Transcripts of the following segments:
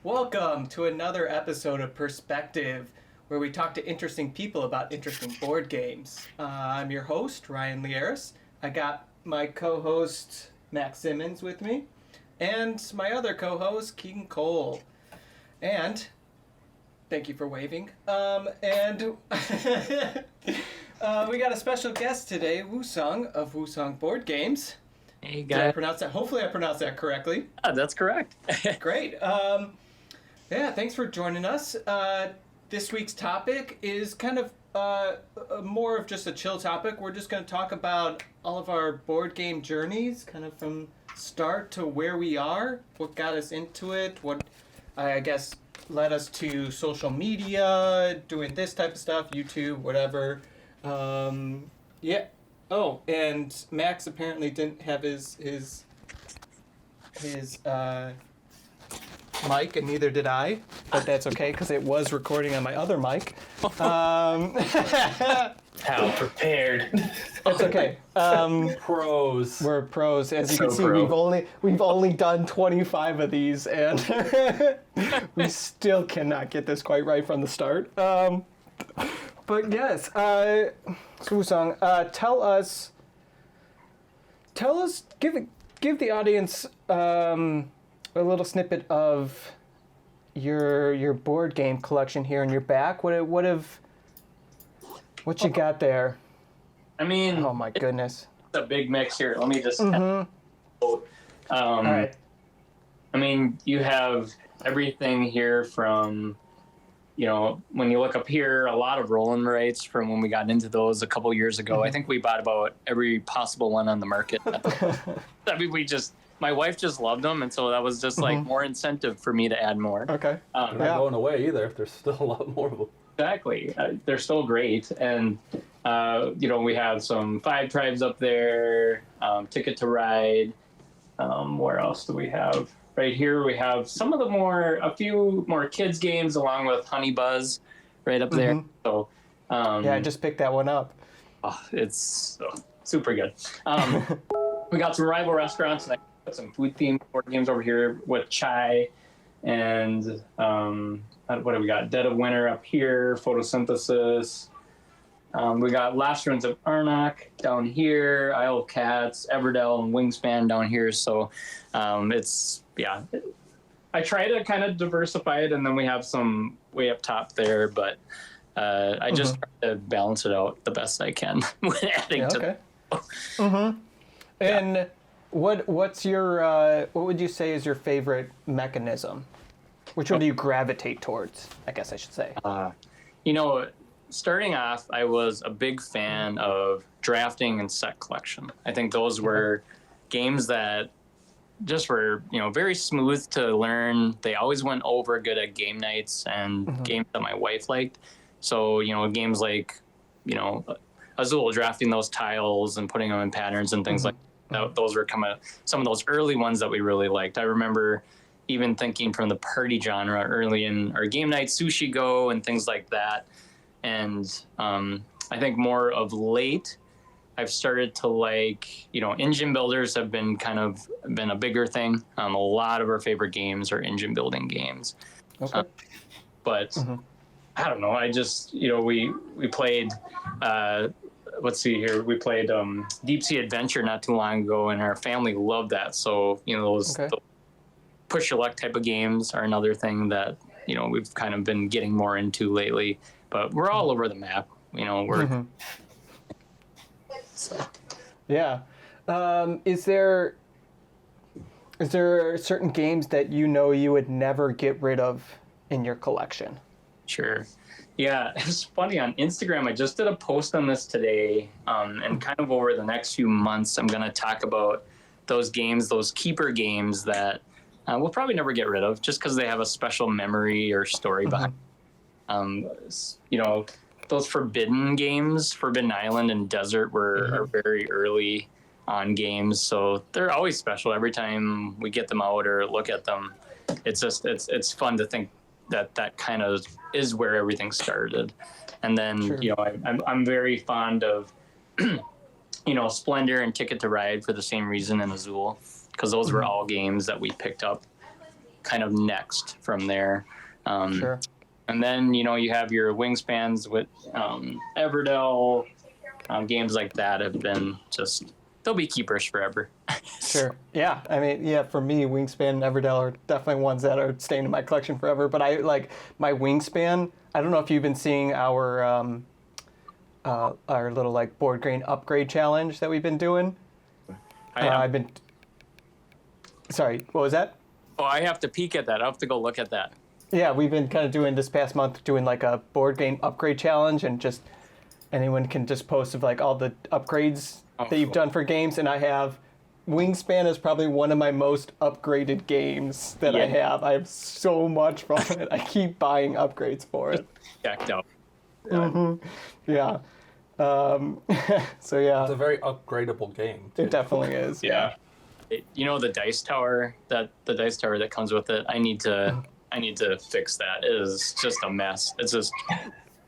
Welcome to another episode of perSPECtive, where we talk to interesting people about interesting board games. I'm your host, Ryan Lieris. I got my co-host, Max Simmons, with me, and my other co-host, Keegan Cole. And, thank you for waving. We got a special guest today, Wusong of Wusong Board Games. Hey Did I guys. pronounce that? Hopefully I pronounced that correctly. That's correct. Great. Yeah, thanks for joining us. This week's topic is kind of more of just a chill topic. We're just going to talk about all of our board game journeys, kind of from start to where we are, what got us into it, what I guess led us to social media, doing this type of stuff, YouTube, whatever. Yeah. Oh, and Max apparently didn't have his mic, and neither did I, but that's okay because it was recording on my other mic. How prepared. It's okay. Pros. We're pros, as you So can see. pro. We've only done 25 of these, and we still cannot get this quite right from the start. But yes, Wusong, tell us, give the audience a little snippet of your board game collection here in your back. What you got there? I mean, Oh my goodness. it's a big mix here. Let me just. All right. I mean, you have everything here from, when you look up here, a lot of Roland rights from when we got into those a couple years ago. I think we bought about every possible one on the market. I mean, my wife just loved them, and so that was just like more incentive for me to add more. Okay. They're not going away either. There's still a lot more of them. Exactly. They're still great. And, we have some Five Tribes up there, Ticket to Ride. Where else do we have? Right here we have a few more kids games along with Honey Buzz right up there. So, Yeah, I just picked that one up. it's super good. We got some rival restaurants, and I put some food-themed board games over here with Chai and what do we got? Dead of Winter up here, Photosynthesis. We got Last Ruins of Arnak down here, Isle of Cats, Everdell, and Wingspan down here. So I try to kind of diversify it, and then we have some way up top there, but I just try to balance it out the best I can when adding to. Okay. And what's your what would you say is your favorite mechanism? Which one do you gravitate towards? I guess I should say. Starting off, I was a big fan of drafting and set collection. I think those were games that just were, very smooth to learn. They always went over good at game nights and games that my wife liked. So, games like, Azul, drafting those tiles and putting them in patterns and things like that. Those were some of those early ones that we really liked. I remember even thinking from the party genre early in our game night, Sushi Go and things like that. And I think more of late, I've started to like, engine builders have been a bigger thing. A lot of our favorite games are engine building games. Okay. But I don't know. I just, we played, let's see here. We played Deep Sea Adventure not too long ago, and our family loved that. So, those push your luck type of games are another thing that, we've kind of been getting more into lately. But we're all over the map. We're... So. Yeah. Is there certain games that you would never get rid of in your collection? Sure. Yeah, it's funny. On Instagram, I just did a post on this today, and kind of over the next few months, I'm going to talk about those games, those keeper games that we'll probably never get rid of just because they have a special memory or story behind. Those Forbidden games, Forbidden Island and Desert are very early on games, so they're always special every time we get them out or look at them. It's just it's fun to think that kind of is where everything started. And then I'm very fond of Splendor and Ticket to Ride for the same reason, and Azul, because those were all games that we picked up kind of next from there. Sure. And then, you know, you have your Wingspans with Everdell. Games like that have been just, they'll be keepers forever. Sure. Yeah. I mean, yeah, for me, Wingspan and Everdell are definitely ones that are staying in my collection forever. But I like my Wingspan. I don't know if you've been seeing our little like board game upgrade challenge that we've been doing. I've been. Sorry, what was that? Oh, I have to peek at that. I'll have to go look at that. Yeah, we've been kind of doing this past month, doing like a board game upgrade challenge, and just anyone can just post of like all the upgrades that you've done for games, and I have Wingspan is probably one of my most upgraded games that I have. I have so much from it. I keep buying upgrades for it. Checked out. Yeah. So yeah, It's a very upgradable game, too. it definitely is. Yeah. You know, the dice tower that comes with it. I need to fix that. It is just a mess. It's just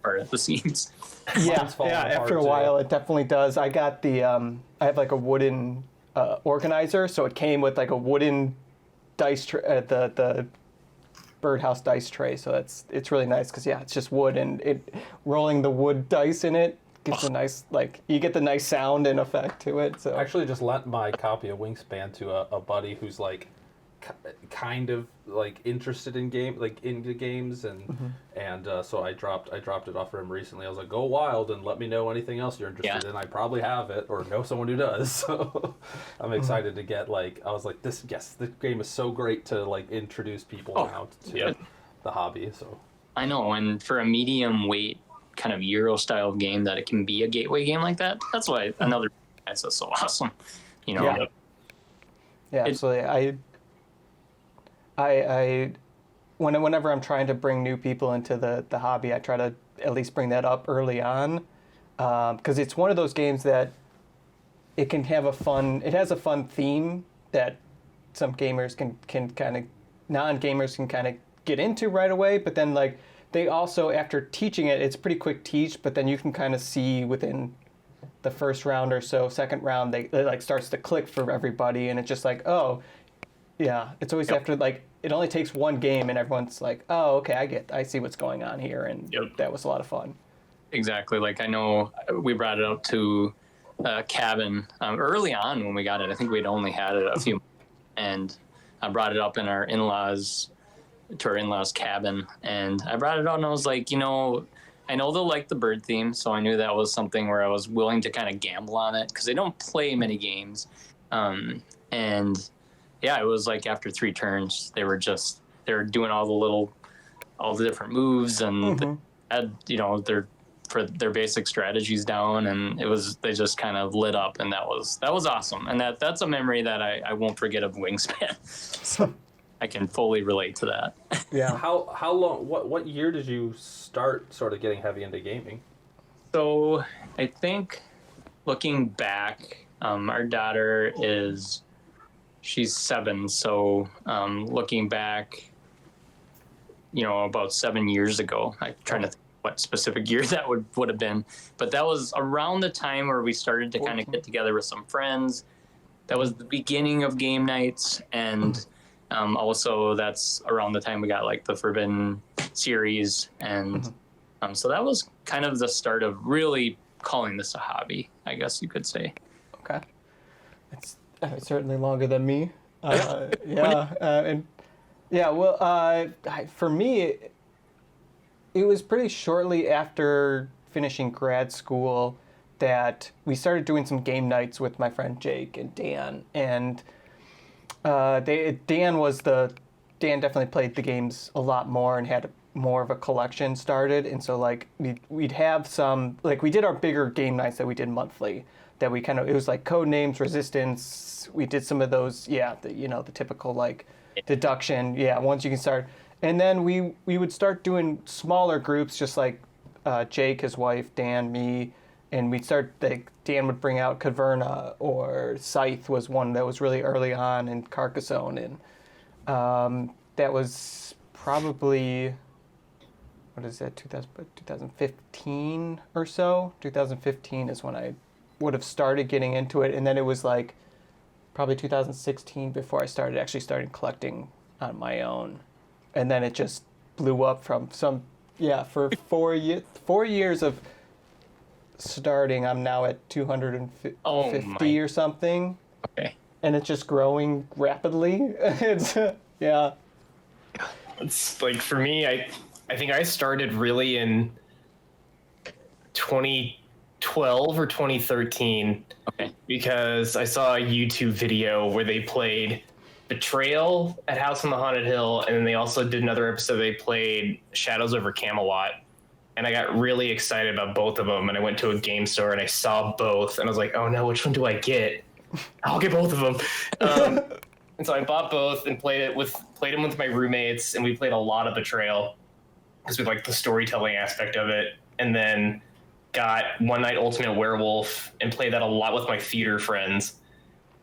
part of the seams. Yeah, Mine's falling yeah. apart, After a too. while, it definitely does. I got the I have like a wooden organizer, so it came with like a wooden dice the birdhouse dice tray. So it's really nice because it's just wood, and it rolling the wood dice in it gives a nice you get the nice sound and effect to it. So I actually just lent my copy of Wingspan to a buddy who's like kind of like interested in into games, and so I dropped it off for him recently. I was like, go wild and let me know anything else you're interested in. I probably have it or know someone who does. So I'm excited to get I was like, this game is so great to like introduce people now to the hobby. So I know, and for a medium weight kind of Euro style game, that it can be a gateway game like that. That's why another that's so awesome. You know. Yeah, absolutely. I whenever I'm trying to bring new people into the hobby, I try to at least bring that up early on, because it's one of those games that it has a fun theme that some gamers can kind of, non-gamers can kind of get into right away, but then like they also, after teaching it, it's pretty quick teach, but then you can kind of see within the first round or so, second round, it like starts to click for everybody, and it's just like, oh, yeah, it's always after like, it only takes one game and everyone's like, oh, okay, I see what's going on here, and that was a lot of fun. Exactly. Like I know we brought it up to cabin early on when we got it. I think we'd only had it a few months, and I brought it up in our in-laws cabin, and I brought it out and I was like, you know, I know they'll like the bird theme, so I knew that was something where I was willing to kind of gamble on it because they don't play many games. And yeah, it was like after 3 turns, they were doing all the different moves, and they had, you know, their basic strategies down, and they just kind of lit up, and that was awesome. And that's a memory that I won't forget of Wingspan. So I can fully relate to that. Yeah. how long? What year did you start sort of getting heavy into gaming? So I think looking back, our daughter she's 7. So looking back, you know, about 7 years ago, I'm trying to think what specific year that would have been, but that was around the time where we started to kind of get together with some friends. That was the beginning of game nights, and also that's around the time we got like the Forbidden series, and so that was kind of the start of really calling this a hobby, I guess you could say. Okay. It's certainly longer than me. For me, it was pretty shortly after finishing grad school that we started doing some game nights with my friend Jake and Dan, and Dan definitely played the games a lot more and had more of a collection started, and so like we'd have some, like we did our bigger game nights that we did monthly, that we it was like code names, resistance. We did some of those, the typical like deduction, once you can start. And then we would start doing smaller groups, just like Jake, his wife, Dan, me, and we'd start, Dan would bring out Caverna, or Scythe was one that was really early on, and Carcassonne, and that was probably, what is that, 2015 or so? 2015 is when I would have started getting into it, and then it was like probably 2016 before I started collecting on my own, and then it just blew up from for 4 years of starting. I'm now at 250 or something. Okay. And it's just growing rapidly. It's yeah. It's like for me, I think I started really in 2012 or 2013. Okay. Because I saw a YouTube video where they played Betrayal at House on the Haunted Hill, and then they also did another episode. They played Shadows over Camelot, and I got really excited about both of them. And I went to a game store and I saw both, and I was like, "Oh no, which one do I get? I'll get both of them." And so I bought both and played them with my roommates, and we played a lot of Betrayal because we liked the storytelling aspect of it. And then got One Night Ultimate Werewolf and played that a lot with my theater friends.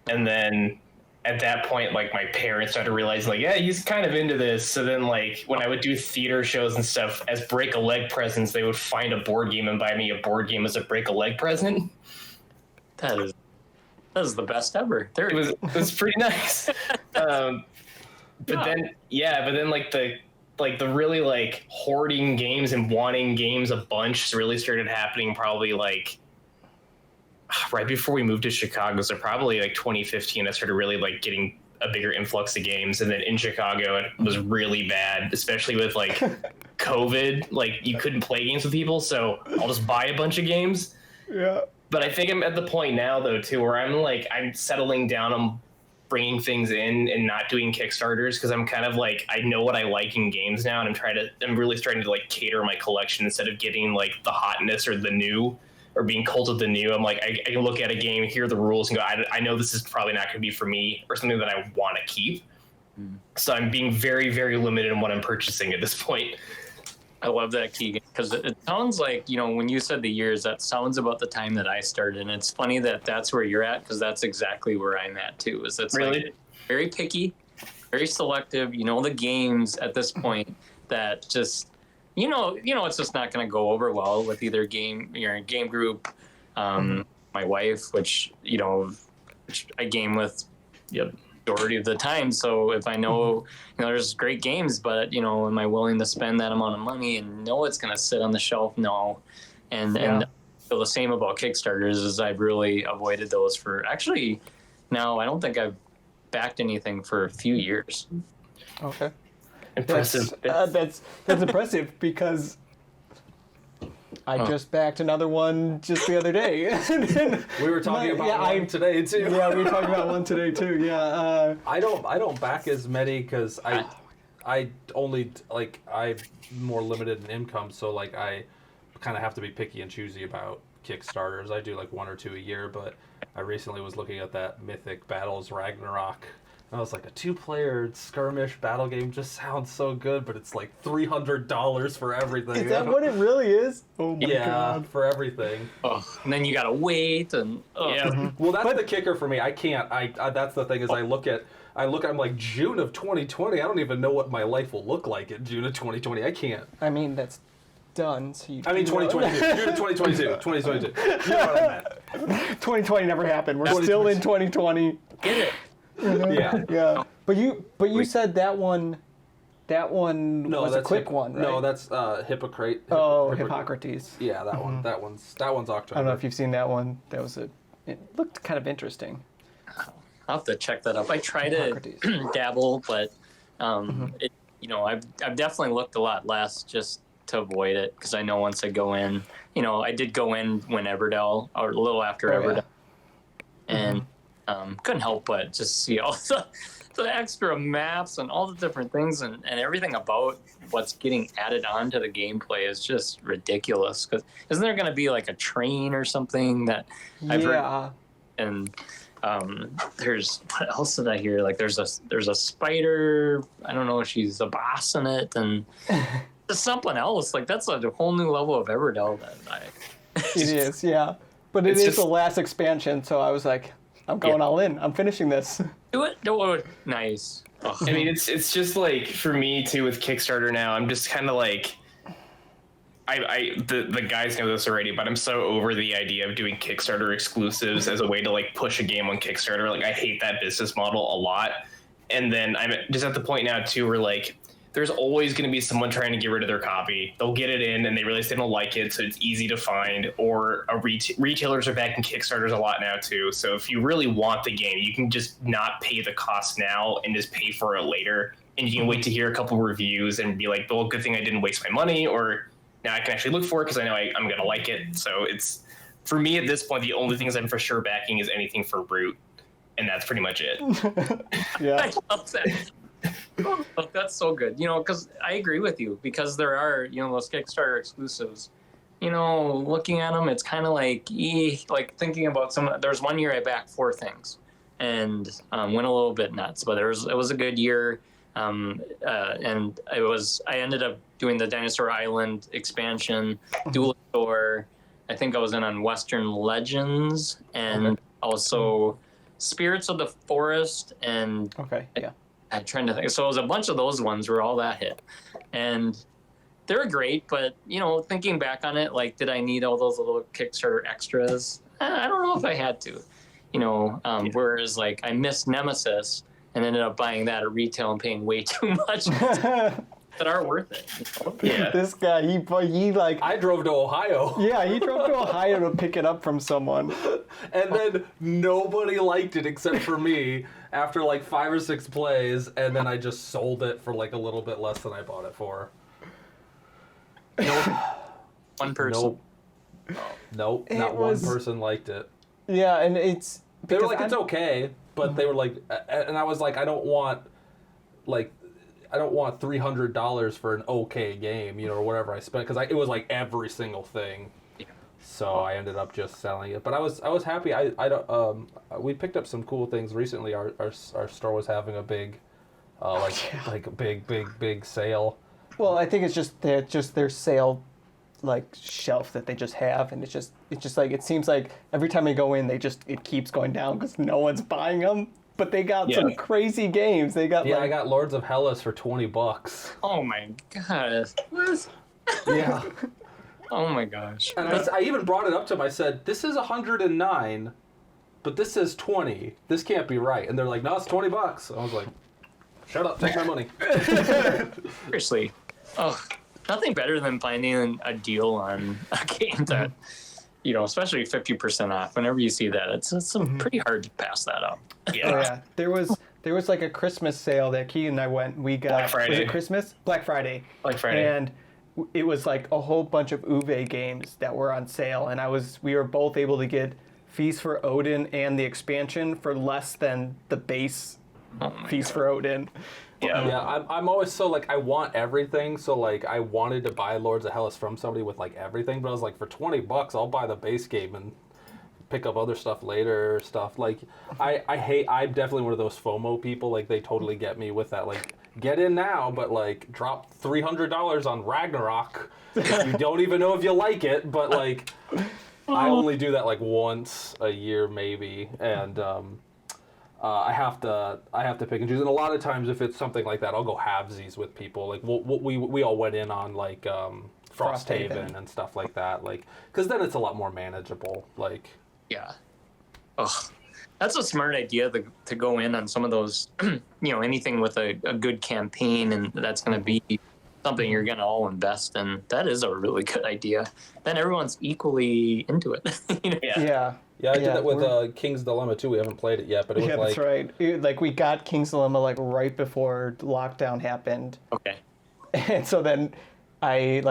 And then at that point, like, my parents started realizing, like, yeah, he's kind of into this. So then, like, when I would do theater shows and stuff, as break-a-leg presents, they would find a board game and buy me a board game as a break-a-leg present. That is the best ever. It was pretty nice. But then like the really like hoarding games and wanting games a bunch really started happening probably like right before we moved to Chicago. So probably like 2015, I started really like getting a bigger influx of games. And then in Chicago, it was really bad, especially with like COVID. Like, you couldn't play games with people, so I'll just buy a bunch of games. Yeah. But I think I'm at the point now, though, too, where I'm settling down on bringing things in and not doing Kickstarters, because I'm kind of like, I know what I like in games now, and I'm really starting to like cater my collection instead of getting like the hotness or the new or being cult of the new. I'm like, I can look at a game, hear the rules, and go, I know this is probably not going to be for me or something that I want to keep. So I'm being very, very limited in what I'm purchasing at this point. I love that, Keegan, because it sounds like, you know, when you said the years, that sounds about the time that I started. And it's funny that that's where you're at, because that's exactly where I'm at, too. It's really? Like very picky, very selective. You know, the games at this point that just, you know, it's just not going to go over well with either you're in a game group, my wife, which I game with majority of the time. So if I know, there's great games, but, am I willing to spend that amount of money and know it's going to sit on the shelf? No. And I feel the same about Kickstarters, is I've really avoided those for actually now. I don't think I've backed anything for a few years. Okay. Impressive. That's impressive, because I just backed another one just the other day. We were talking about one today too. Yeah, we were talking about one today too. Yeah. I don't back as many because I only like I'm more limited in income, so like I kind of have to be picky and choosy about Kickstarters. I do like one or two a year, but I recently was looking at that Mythic Battles Ragnarok. I was like, a 2-player skirmish battle game just sounds so good, but it's like $300 for everything. Is that what it really is? Oh my God. For everything. Oh, and then you gotta wait and Well, that's the kicker for me. I can't. I that's the thing is I look. I'm like, June of 2020. I don't even know what my life will look like in June of 2020. I can't. I mean, that's done. So 2022. June of 2022. 2022. You know what I meant. 2020 never happened. We're still in 2020. get it. Yeah. But you said that one was a quick one, right? No, that's Hippocrate. Hippocrates. Yeah, that one. That one's October. I don't know if you've seen that one. It looked kind of interesting. I'll have to check that up. I try to dabble, but I've definitely looked a lot less just to avoid it, because I know once I go in, I did go in when Everdell, or a little after Everdell, and couldn't help but just see all the extra maps and all the different things and everything about what's getting added on to the gameplay is just ridiculous. Because isn't there going to be like a train or something that I've heard? And there's, what else did I hear? Like there's a spider. I don't know if she's a boss in it, and there's something else. Like that's a whole new level of Everdell that It is, yeah. But it is the last expansion, so I was like, I'm going all in. I'm finishing this. Do it. Nice. I mean, it's just like, for me too with Kickstarter now, I'm just kind of like, the guys know this already, but I'm so over the idea of doing Kickstarter exclusives as a way to like push a game on Kickstarter. Like, I hate that business model a lot. And then I'm just at the point now too where like there's always going to be someone trying to get rid of their copy. They'll get it in and they realize they don't like it, so it's easy to find. Or retailers are backing Kickstarters a lot now too. So if you really want the game, you can just not pay the cost now and just pay for it later. And you can wait to hear a couple reviews and be like, well, good thing I didn't waste my money. Or now I can actually look for it because I know I'm going to like it. So it's, for me at this point, the only things I'm for sure backing is anything for Root. And that's pretty much it. Yeah. I love that. Oh, that's so good. Because I agree with you, because there are, those Kickstarter exclusives. Looking at them, it's kind of like thinking about there's one year I backed 4 things and went a little bit nuts, but it was a good year. And I ended up doing the Dinosaur Island expansion, Dual Store. I think I was in on Western Legends and also Spirits of the Forest and I'm trying to think. So it was a bunch of those ones where all that hit, and they were great. But thinking back on it, like, did I need all those little Kickstarter extras? I don't know if I had to. Whereas like I missed Nemesis and ended up buying that at retail and paying way too much that are worth it. Yeah. This guy, he like. I drove to Ohio. Yeah, he drove to Ohio to pick it up from someone. And then nobody liked it except for me after like 5 or 6 plays, and then I just sold it for like a little bit less than I bought it for. One person. Nope, not one person liked it. Yeah, and it's... They were like, it's okay, but they were like... And I was like, I don't want $300 for an okay game, or whatever I spent, because it was like every single thing. So I ended up just selling it. But I was happy. We picked up some cool things recently. Our store was having a big, big sale. Well, I think it's just their sale, like, shelf that they just have, and it's just like, it seems like every time I go in, it keeps going down because no one's buying them. But they got some crazy games. They got I got Lords of Hellas for $20. Oh my god! What? Yeah. Oh my gosh! And I even brought it up to them. I said, "This is 109, but this says 20. This can't be right." And they're like, "No, it's $20." I was like, "Shut up! Take my money." Seriously, nothing better than finding a deal on a game that, especially 50% off. Whenever you see that, it's pretty hard to pass that up. Yeah. Oh, yeah. There was like a Christmas sale that Key and I went. We got Black Friday. Was it Christmas? Black Friday. Black Friday. And it was like a whole bunch of Uwe games that were on sale, and we were both able to get Feast for Odin and the expansion for less than the base Feast for Odin. Yeah, I'm always so like, I want everything, so like I wanted to buy Lords of Hellas from somebody with like everything, but I was like, for $20 I'll buy the base game and pick up other stuff later. Like I'm definitely one of those FOMO people. Like, they totally get me with that, like, get in now, but like drop $300 on Ragnarok. You don't even know if you like it, but like I only do that like once a year maybe, and I have to pick and choose. And a lot of times, if it's something like that, I'll go halvesies with people. Like we all went in on like Frosthaven and stuff like that, like, because then it's a lot more manageable. Like, yeah. Oh, that's a smart idea to go in on some of those, anything with a good campaign, and that's going to be something you're going to all invest in. That is a really good idea. Then everyone's equally into it. Yeah. Yeah, I did that with King's Dilemma too. We haven't played it yet, but it was like... that's right. Like, we got King's Dilemma like right before lockdown happened. Okay. And so then I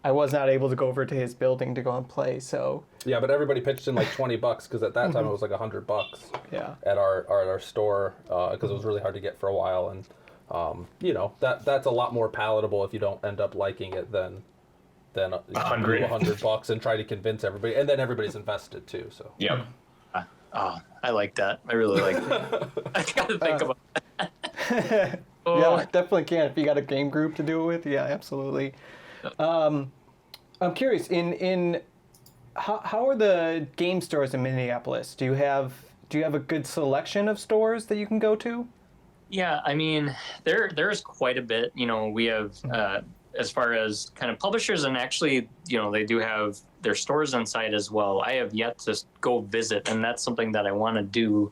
was not able to go over to his building to go and play, so... Yeah, but everybody pitched in like $20 because at that time it was like $100. Yeah. At our store, because it was really hard to get for a while, and that's a lot more palatable if you don't end up liking it than $100 and try to convince everybody, and then everybody's invested too. So. Yep. I like that. I really like that. I gotta think about that. Yeah, definitely can. If you got a game group to do it with, yeah, absolutely. I'm curious, in how are the game stores in Minneapolis? Do you have a good selection of stores that you can go to? Yeah, I mean, there's quite a bit. We have as far as kind of publishers, and actually, they do have their stores on site as well. I have yet to go visit, and that's something that I want to do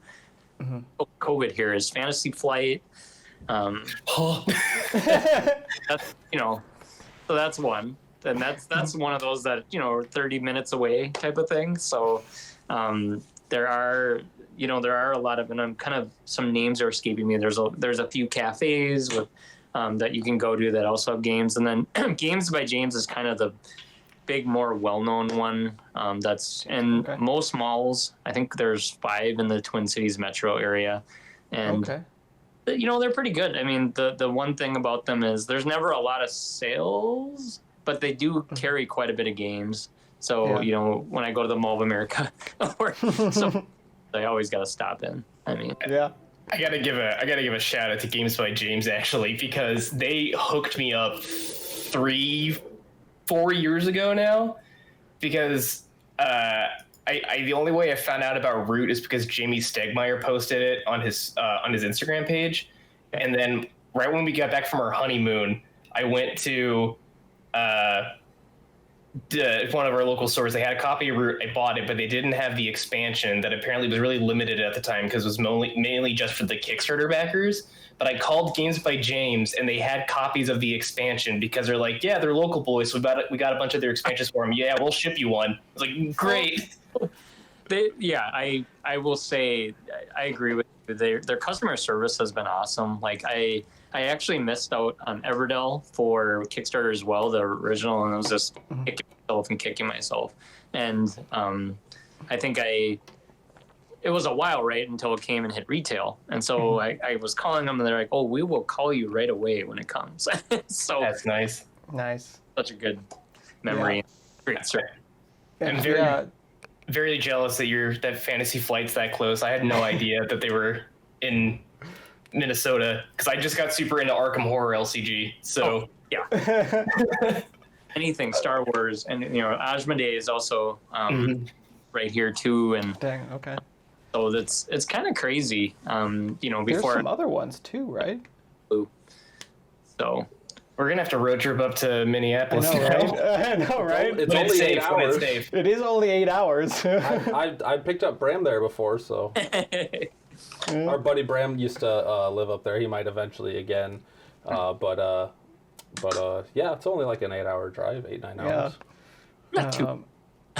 COVID here is Fantasy Flight. Oh. That's so that's one, and that's one of those that 30 minutes away type of thing. So there are a lot of, and I'm kind of, some names are escaping me. There's a few cafes with that you can go to that also have games, and then Games by James is kind of the big, more well-known one that's in most malls. I think there's 5 in the Twin Cities metro area, and they're pretty good. I mean, the one thing about them is there's never a lot of sales, but they do carry quite a bit of games. So when I go to the Mall of America, so I always got to stop in. I mean, I gotta give a shout out to Games by James, actually, because they hooked me up 3-4 years ago now, because the only way I found out about Root is because Jamie Stegmaier posted it on his Instagram page, and then right when we got back from our honeymoon, I went to one of our local stores. They had a copy of Root. I bought it, but they didn't have the expansion that apparently was really limited at the time because it was mainly just for the Kickstarter backers. But I called Games by James, and they had copies of the expansion because they're like, yeah, they're local boys. So we got a bunch of their expansions for them. Yeah, we'll ship you one. I was like, great. I will say I agree with you. Their customer service has been awesome. Like I actually missed out on Everdell for Kickstarter as well, the original, and I was just kicking myself. And I think it was a while, right, until it came and hit retail. And so I was calling them, and they're like, oh, we will call you right away when it comes. So that's nice. Nice. Such a good memory. Great story. I'm very jealous that Fantasy Flight's that close. I had no idea that they were in Minnesota, because I just got super into Arkham Horror LCG. So anything Star Wars, and Ajmade is also right here too, and so it's kind of crazy. Before there's some other ones too, right? So we're gonna have to road trip up to Minneapolis. I know, right? I know, right? It's only 8 hours. It is only 8 hours. I picked up Bram there before, so our buddy Bram used to live up there. He might eventually again, but yeah, it's only like an 8-hour drive, 8-9 hours. Not too.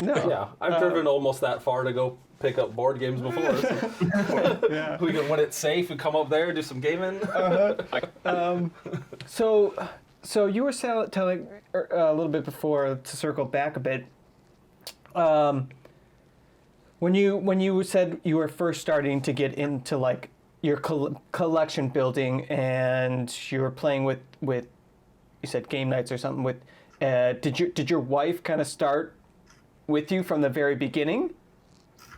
No. Yeah, I've driven almost that far to go pick up board games before. So. We can, when it's safe, we come up there, do some gaming. So you were telling a little bit before, to circle back a bit. When you said you were first starting to get into like your collection building, and you were playing with you said game nights or something with, did your wife kind of start with you from the very beginning,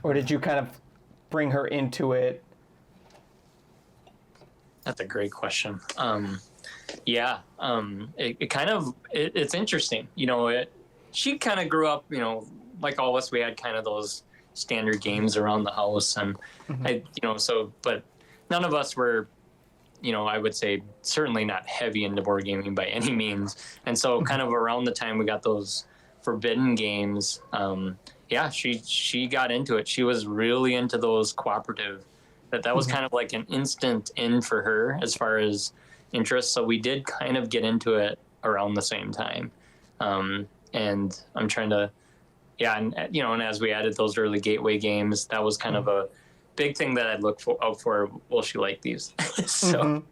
or did you kind of bring her into it? That's a great question. It's interesting. She kind of grew up, like all of us, we had kind of those standard games around the house, and but none of us were, I would say certainly not heavy into board gaming by any means. And so kind of around the time we got those forbidden games, she got into it. She was really into those cooperative. That was kind of like an instant in for her as far as interest. So we did kind of get into it around the same time. And I'm trying to, and as we added those early gateway games, that was kind of a big thing that I'd look out for. Will she like these? Around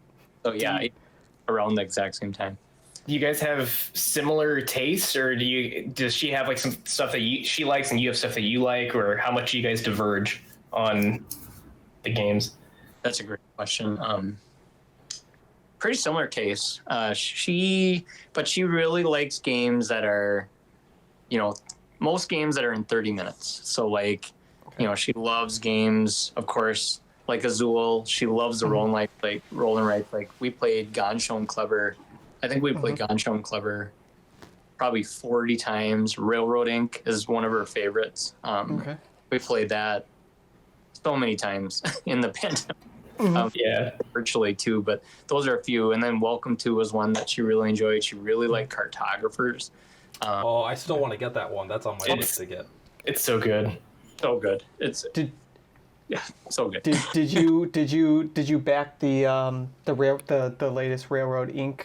the exact same time. Do you guys have similar tastes, or does she have like some stuff that she likes and you have stuff that you like, or how much do you guys diverge on the games? That's a great question. Pretty similar case. She really likes games that are, most games that are in 30 minutes. So like, she loves games, of course, like Azul. She loves the roll and write. Like we played Gone Shown Clever. I think we played Gone Shown Clever probably 40 times. Railroad Inc. is one of her favorites. We played that so many times in the pandemic. Virtually too, but those are a few. And then Welcome To was one that she really enjoyed. She really liked Cartographers. I still want to get that one. That's on my list to get. It's so good. So good. Yeah, so good. Did you back the latest Railroad Inc.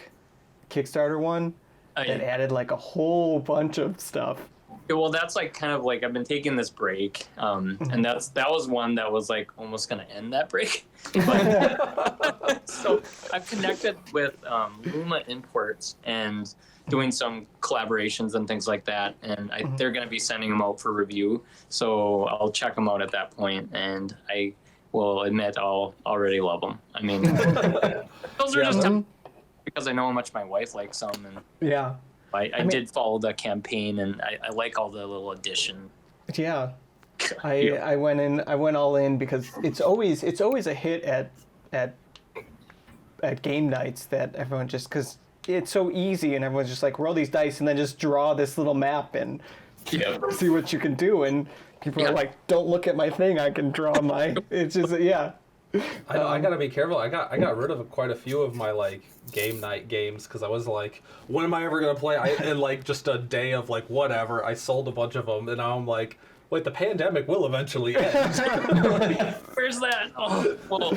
Kickstarter one that added like a whole bunch of stuff? Yeah, well, that's like kind of like I've been taking this break, and that was one that was like almost going to end that break. But, so I've connected with Luma Imports and doing some collaborations and things like that, and they're going to be sending them out for review. So I'll check them out at that point, and I will admit I'll already love them. I mean, those are just because I know how much my wife likes them, and yeah. I did follow the campaign, and I like all the little addition. Yeah, I went all in because it's always a hit at game nights that everyone just, because it's so easy and everyone's just like roll these dice and then just draw this little map and see what you can do, and people are like, don't look at my thing, I can draw my. It's just I gotta be careful. I got rid of quite a few of my like game night games because I was like, when am I ever gonna play? In like just a day of like whatever, I sold a bunch of them, and now I'm like, wait, the pandemic will eventually end. Where's that? Oh, well,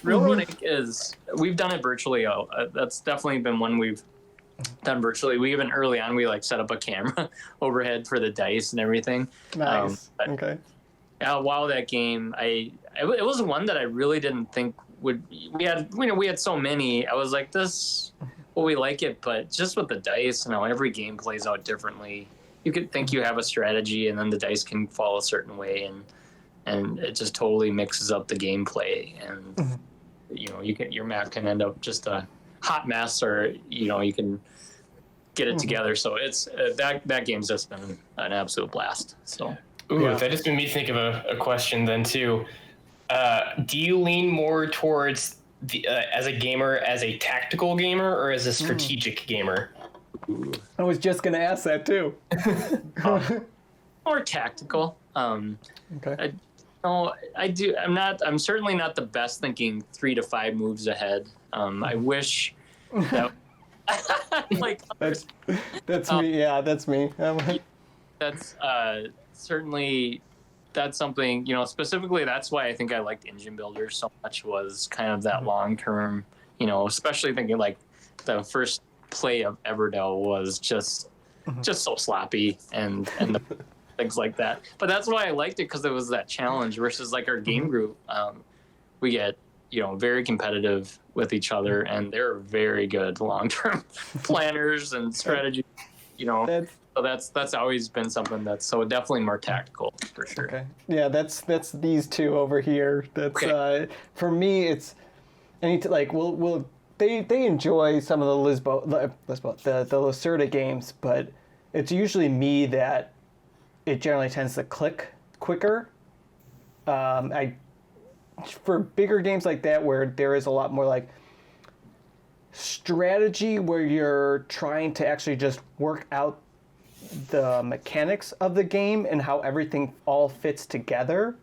Railroad Inc. is, we've done it virtually. That's definitely been one we've done virtually. We even early on we like set up a camera overhead for the dice and everything. Nice. Okay. Wow, that game, it was one that I really didn't think would. We had so many. I was like, we like it, but just with the dice, every game plays out differently. You could think you have a strategy, and then the dice can fall a certain way, and it just totally mixes up the gameplay, and your map can end up just a hot mess, or you can get it together. So it's that game's just been an absolute blast. So. Ooh, that just made me think of a question then too. Do you lean more towards as a gamer, as a tactical gamer, or as a strategic gamer? I was just gonna ask that too. More tactical. Okay. I do. I'm certainly not the best thinking 3 to 5 moves ahead. I wish that. Like that's me. Yeah, that's me. That's certainly, that's something, specifically that's why I think I liked Engine Builder so much, was kind of that long-term, especially thinking like the first play of Everdell was just so sloppy and the things like that. But that's why I liked it, because it was that challenge versus like our game group. We get, very competitive with each other, and they're very good long-term planners and strategy, So that's always been something that's so definitely more tactical for sure. Okay. Yeah, that's these two over here. That's for me. It's I need to like they enjoy some of the the Lacerda games, but it's usually me that it generally tends to click quicker. For bigger games like that where there is a lot more like strategy, where you're trying to actually just work out the mechanics of the game and how everything all fits together,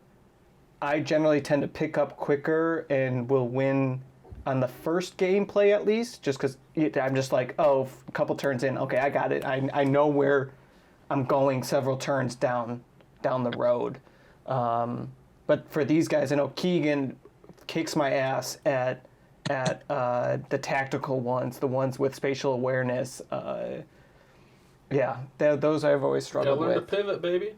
I generally tend to pick up quicker and will win on the first gameplay at least, just because I'm just like, a couple turns in, okay, I got it. I know where I'm going several turns down the road. But for these guys, I know Keegan kicks my ass at the tactical ones, the ones with spatial awareness. Yeah, those I've always struggled with. Learn to pivot, baby.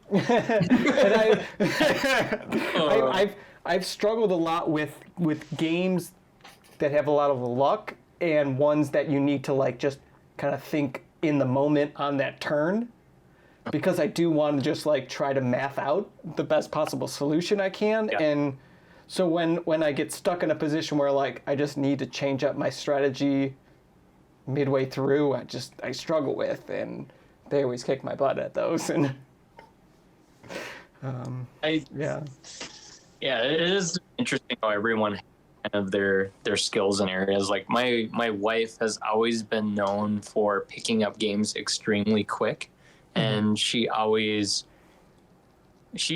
And I've struggled a lot with games that have a lot of luck, and ones that you need to like just kind of think in the moment on that turn, because I do want to just like try to math out the best possible solution I can. Yeah. And so when I get stuck in a position where like I just need to change up my strategy midway through, I struggle with, and they always kick my butt at those. And it is interesting how everyone has kind of their skills in areas. Like my wife has always been known for picking up games extremely quick, and she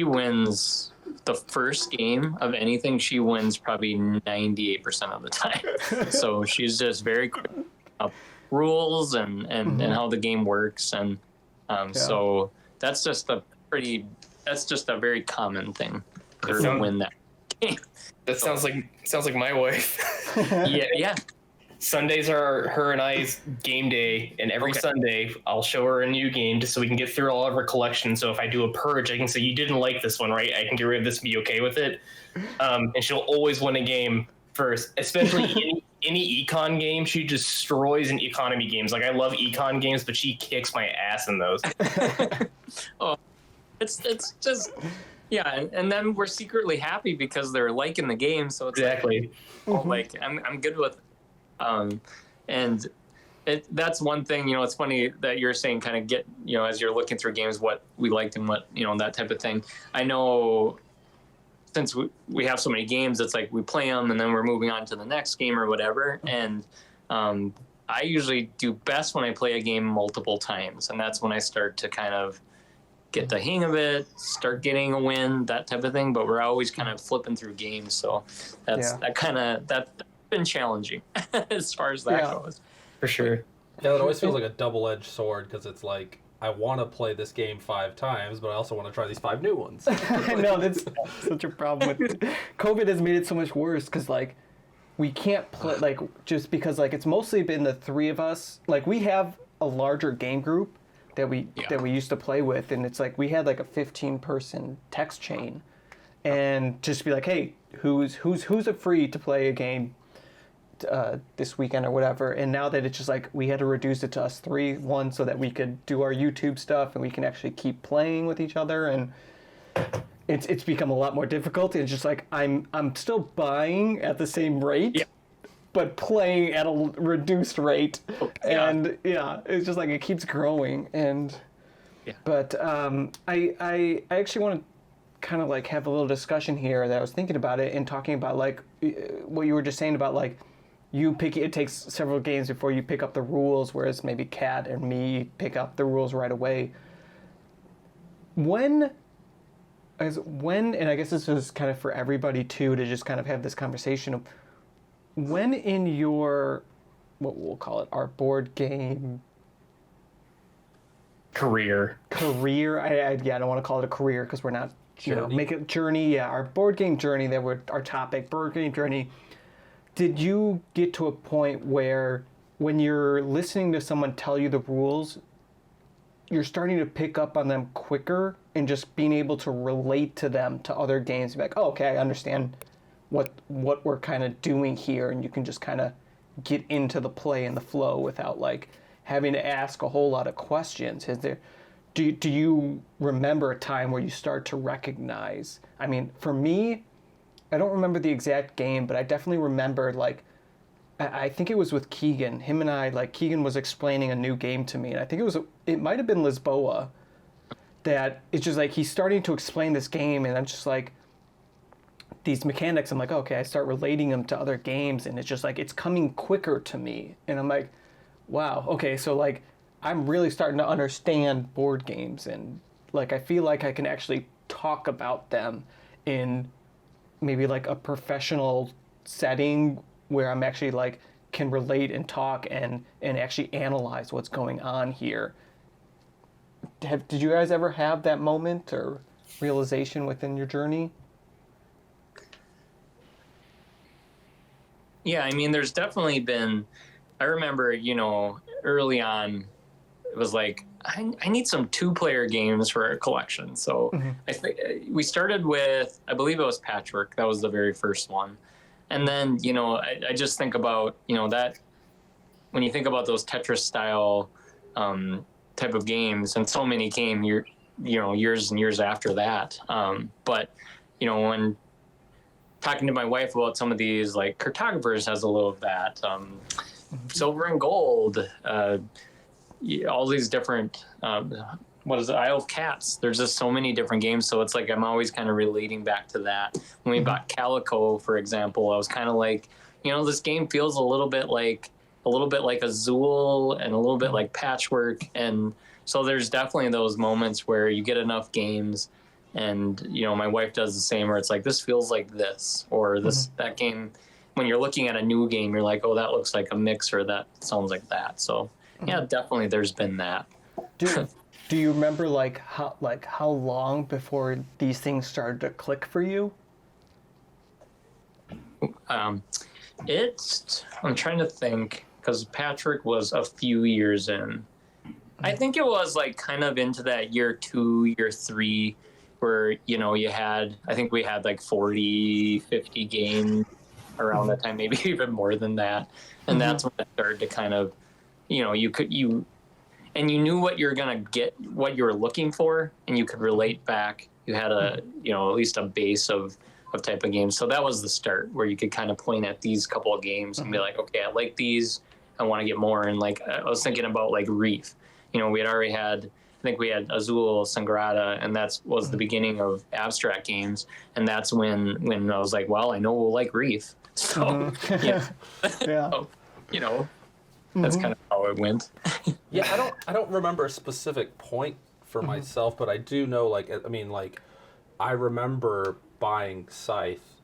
wins the first game of anything. She wins probably 98% of the time. So she's just very quick up rules and how the game works, and so that's just a very common thing to win that. game. That sounds like my wife. Yeah. Sundays are her and I's game day, and every Sunday I'll show her a new game just so we can get through all of her collection. So if I do a purge, I can say, you didn't like this one, right? I can get rid of this and be okay with it. And she'll always win a game first, especially any econ game. She destroys in economy games. Like, I love econ games, but she kicks my ass in those. It's just, yeah, and then we're secretly happy because they're liking the game, so it's Exactly. like I'm good with it. And that's one thing, it's funny that you're saying kind of get, as you're looking through games, what we liked and what, that type of thing. I know since we have so many games, it's like we play them and then we're moving on to the next game or whatever. And I usually do best when I play a game multiple times. And that's when I start to kind of get the hang of it, start getting a win, that type of thing. But we're always kind of flipping through games. So that's been challenging as far as that goes. For sure. Yeah, it always feels like a double-edged sword because it's like, I want to play this game 5 times, but I also want to try these 5 new ones. I know, that's such a problem with COVID has made it so much worse because, like, we can't play, like, just because, like, it's mostly been the 3 of us. Like, we have a larger game group that we used to play with, and it's like we had like a 15-person text chain, and just be like, hey, who's free to play a game this weekend or whatever. And now that it's just like we had to reduce it to us 3, one, so that we could do our YouTube stuff and we can actually keep playing with each other, and it's become a lot more difficult. It's just like I'm still buying at the same rate, but playing at a reduced rate, and it's just like it keeps growing. And but I actually want to kind of like have a little discussion here that I was thinking about it and talking about like what you were just saying about like it takes several games before you pick up the rules, whereas maybe Kat and me pick up the rules right away. When, and I guess this is kind of for everybody too, to just kind of have this conversation of when in your, what we'll call it, our board game career. I don't want to call it a career because we're not, make it journey. Yeah, our board game journey our topic, board game journey. Did you get to a point where when you're listening to someone tell you the rules, you're starting to pick up on them quicker and just being able to relate to them to other games? Be like, oh, okay, I understand what we're kind of doing here, and you can just kind of get into the play and the flow without like having to ask a whole lot of questions. Do you remember a time where you start to recognize? I mean, for me, I don't remember the exact game, but I definitely remember, like, I think it was with Keegan. Him and I, like, Keegan was explaining a new game to me, and I think it might have been Lisboa, that it's just like he's starting to explain this game, and I'm just like, these mechanics, I'm like, okay, I start relating them to other games, and it's just like, it's coming quicker to me. And I'm like, wow, okay, so, like, I'm really starting to understand board games, and, like, I feel like I can actually talk about them in maybe like a professional setting where I'm actually like can relate and talk and actually analyze what's going on here. Did you guys ever have that moment or realization within your journey? Yeah, I mean, there's definitely been, I remember, early on, it was like, I need some 2-player games for our collection. So I think we started with, I believe it was Patchwork. That was the very first one. And then, I just think about, that when you think about those Tetris style type of games, and so many came years and years after that. But, when talking to my wife about some of these, like Cartographers has a little of that, Silver and Gold, all these different, Isle of Cats. There's just so many different games. So it's like I'm always kind of relating back to that. When we bought Calico, for example, I was kind of like, this game feels a little bit like Azul and a little bit like Patchwork. And so there's definitely those moments where you get enough games, and my wife does the same, where it's like, this feels like this, or that game. When you're looking at a new game, you're like, oh, that looks like a mix, or that sounds like that. So yeah, definitely there's been that. Do you remember how long before these things started to click for you? I'm trying to think, because Patrick was a few years in. I think it was like kind of into that year 2, year 3, where, I think we had like 40, 50 games around that time, maybe even more than that. And that's when it started to kind of, you knew what you're going to get, what you were looking for, and you could relate back. You had at least a base of type of games. So that was the start, where you could kind of point at these couple of games and be like, okay, I like these, I want to get more. And like, I was thinking about like Reef. We had already had, I think we had Azul, Sangrada, and that was the beginning of abstract games. And that's when I was like, well, I know we'll like Reef. So, that's kind of how it went. Yeah, I don't remember a specific point for myself, but I do know, I remember buying Scythe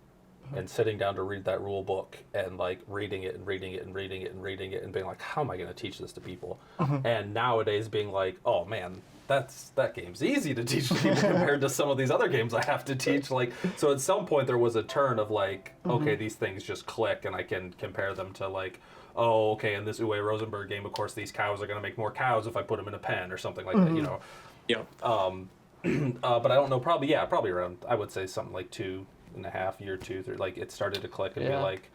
and sitting down to read that rule book and like reading it and reading it and reading it and reading it and being like, how am I going to teach this to people? And nowadays being like, oh man, that game's easy to teach to people compared to some of these other games I have to teach. Like, so at some point there was a turn of like, okay, these things just click and I can compare them to like, oh, okay, in this Uwe Rosenberg game, of course, these cows are going to make more cows if I put them in a pen or something like that, Yeah. But I don't know, probably around, I would say something like 2.5, year 2, 3, like it started to click and be like,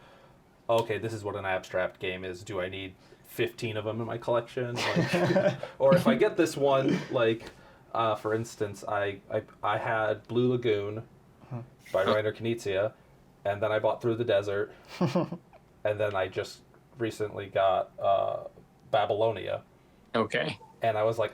okay, this is what an abstract game is. Do I need 15 of them in my collection? Like, or if I get this one, like, for instance, I had Blue Lagoon by Reiner Knizia, and then I bought Through the Desert, and then I just recently got Babylonia. Okay. And I was like,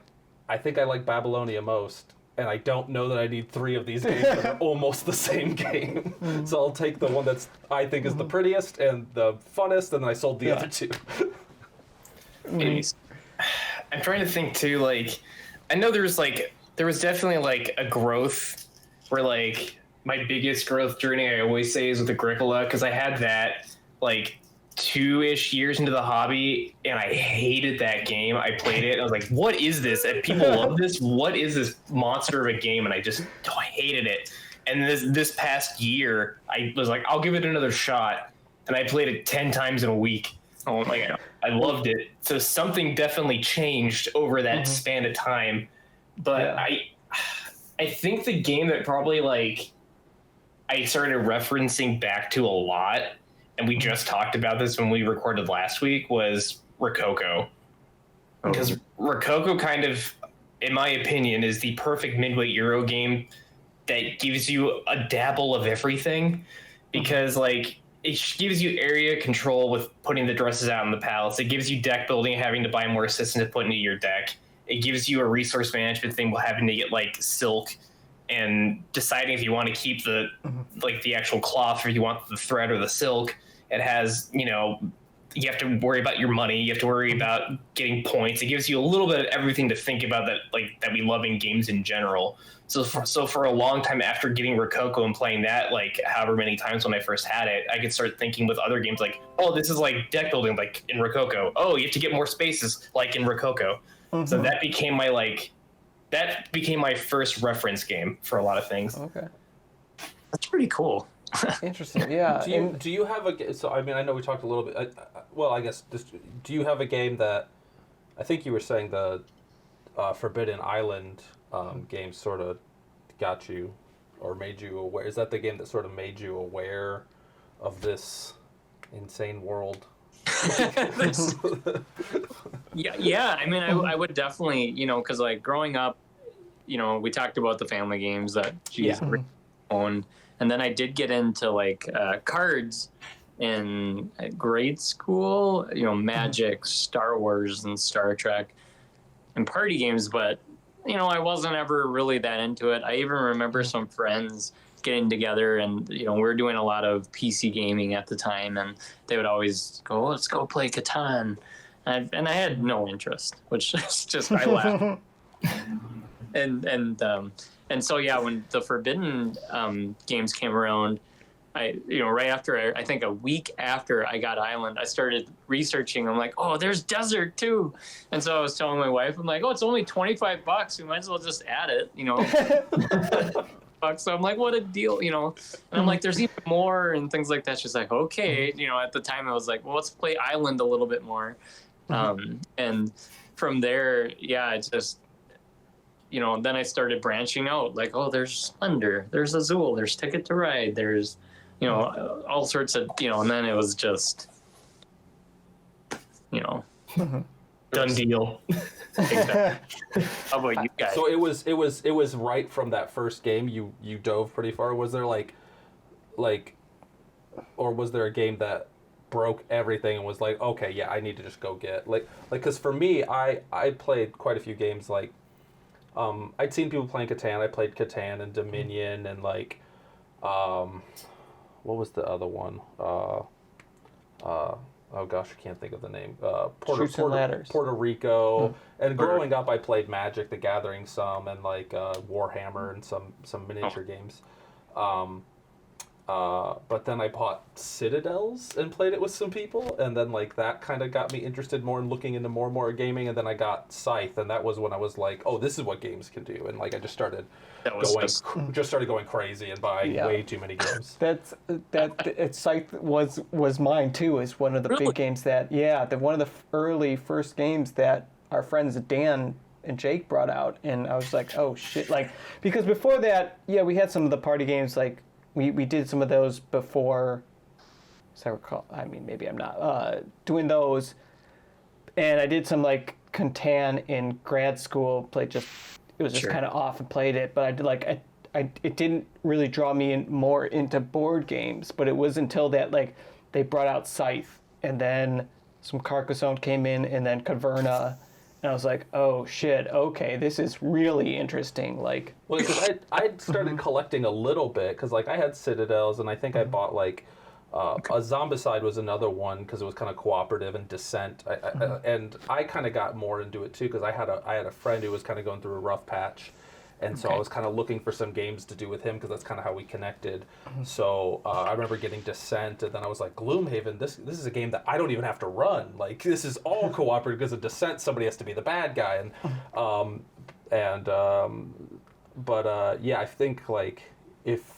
I think I like Babylonia most, and I don't know that I need 3 of these games that are almost the same game. So I'll take the one that's I think is the prettiest and the funnest, and then I sold the other 2. I'm trying to think too, like, I know there was definitely like a growth where like my biggest growth journey I always say is with Agricola, because I had that like 2-ish years into the hobby and I hated that game. I played it and I was like, what is this? And people love this. What is this monster of a game? And I just hated it. And this past year, I was like, I'll give it another shot. And I played it 10 times in a week. Oh my God. I loved it. So something definitely changed over that span of time. But I think the game that probably like I started referencing back to a lot, and we just talked about this when we recorded last week, was Rococo. Because Rococo kind of, in my opinion, is the perfect midweight Euro game that gives you a dabble of everything. Because like it gives you area control with putting the dresses out in the palace. It gives you deck building and having to buy more assistants to put into your deck. It gives you a resource management thing while having to get like silk and deciding if you want to keep the like the actual cloth or if you want the thread or the silk. It has, you have to worry about your money. You have to worry about getting points. It gives you a little bit of everything to think about that we love in games in general. So for a long time after getting Rococo and playing that, like however many times when I first had it, I could start thinking with other games like, oh, this is like deck building like in Rococo. Oh, you have to get more spaces like in Rococo. So that became my first reference game for a lot of things. Okay. That's pretty cool. Interesting. Yeah. Do you have a, so I mean, I know we talked a little bit, I guess, do you have a game that, I think you were saying the Forbidden Island game sort of got you, or made you aware, is that the game that sort of made you aware of this insane world? Yeah. I mean, I would definitely, because like growing up, we talked about the family games that she's owned. And then I did get into like cards in grade school, Magic, Star Wars, and Star Trek, and party games. But, I wasn't ever really that into it. I even remember some friends getting together and, we were doing a lot of PC gaming at the time. And they would always go, let's go play Catan. And I had no interest, which is just, I laughed. And so, yeah, when the Forbidden games came around, right after, I think a week after I got Island, I started researching. I'm like, oh, there's Desert too. And so I was telling my wife, I'm like, oh, it's only $25. We might as well just add it, $20. So I'm like, what a deal, And I'm like, there's even more and things like that. She's like, okay. At the time I was like, well, let's play Island a little bit more. And from there, yeah, it's just, then I started branching out, like, oh, there's Splendor, there's Azul, there's Ticket to Ride, there's, all sorts of, and then it was just, Done deal. Exactly. How about you guys? So it was right from that first game you dove pretty far. Was there like, or was there a game that broke everything and was like, okay, yeah, I need to just go get like because for me, I played quite a few games like, I'd seen people playing Catan. I played Catan and Dominion and like, what was the other one? Oh gosh, I can't think of the name. Chutes and Ladders. Puerto Rico. And growing up, I played Magic: The Gathering some, and like Warhammer and some miniature games. But then I bought Citadels and played it with some people, and then like that kind of got me interested more in looking into more and more gaming. And then I got Scythe, and that was when I was like, oh, this is what games can do. And like I just started going crazy and buying way too many games. Scythe was mine too. Is one of the big games that one of the early first games that our friends Dan and Jake brought out, and I was like, oh shit, like because before that, we had some of the party games like. We did some of those before, as I recall. I mean, maybe I'm not doing those. And I did some like Catan in grad school. It was just kind of off and played it. But I did it didn't really draw me more into board games. But it was until that like they brought out Scythe, and then some Carcassonne came in, and then Caverna. And I was like, oh shit, okay, this is really interesting. Like, well, because I started collecting a little bit because like I had Citadels, and I think I bought like a Zombicide was another one because it was kind of cooperative, and Descent. And I kind of got more into it too because I had a friend who was kind of going through a rough patch. And so I was kind of looking for some games to do with him because that's kind of how we connected. So I remember getting Descent, and then I was like, Gloomhaven, this is a game that I don't even have to run. Like, this is all cooperative because of Descent. Somebody has to be the bad guy. I think, like, if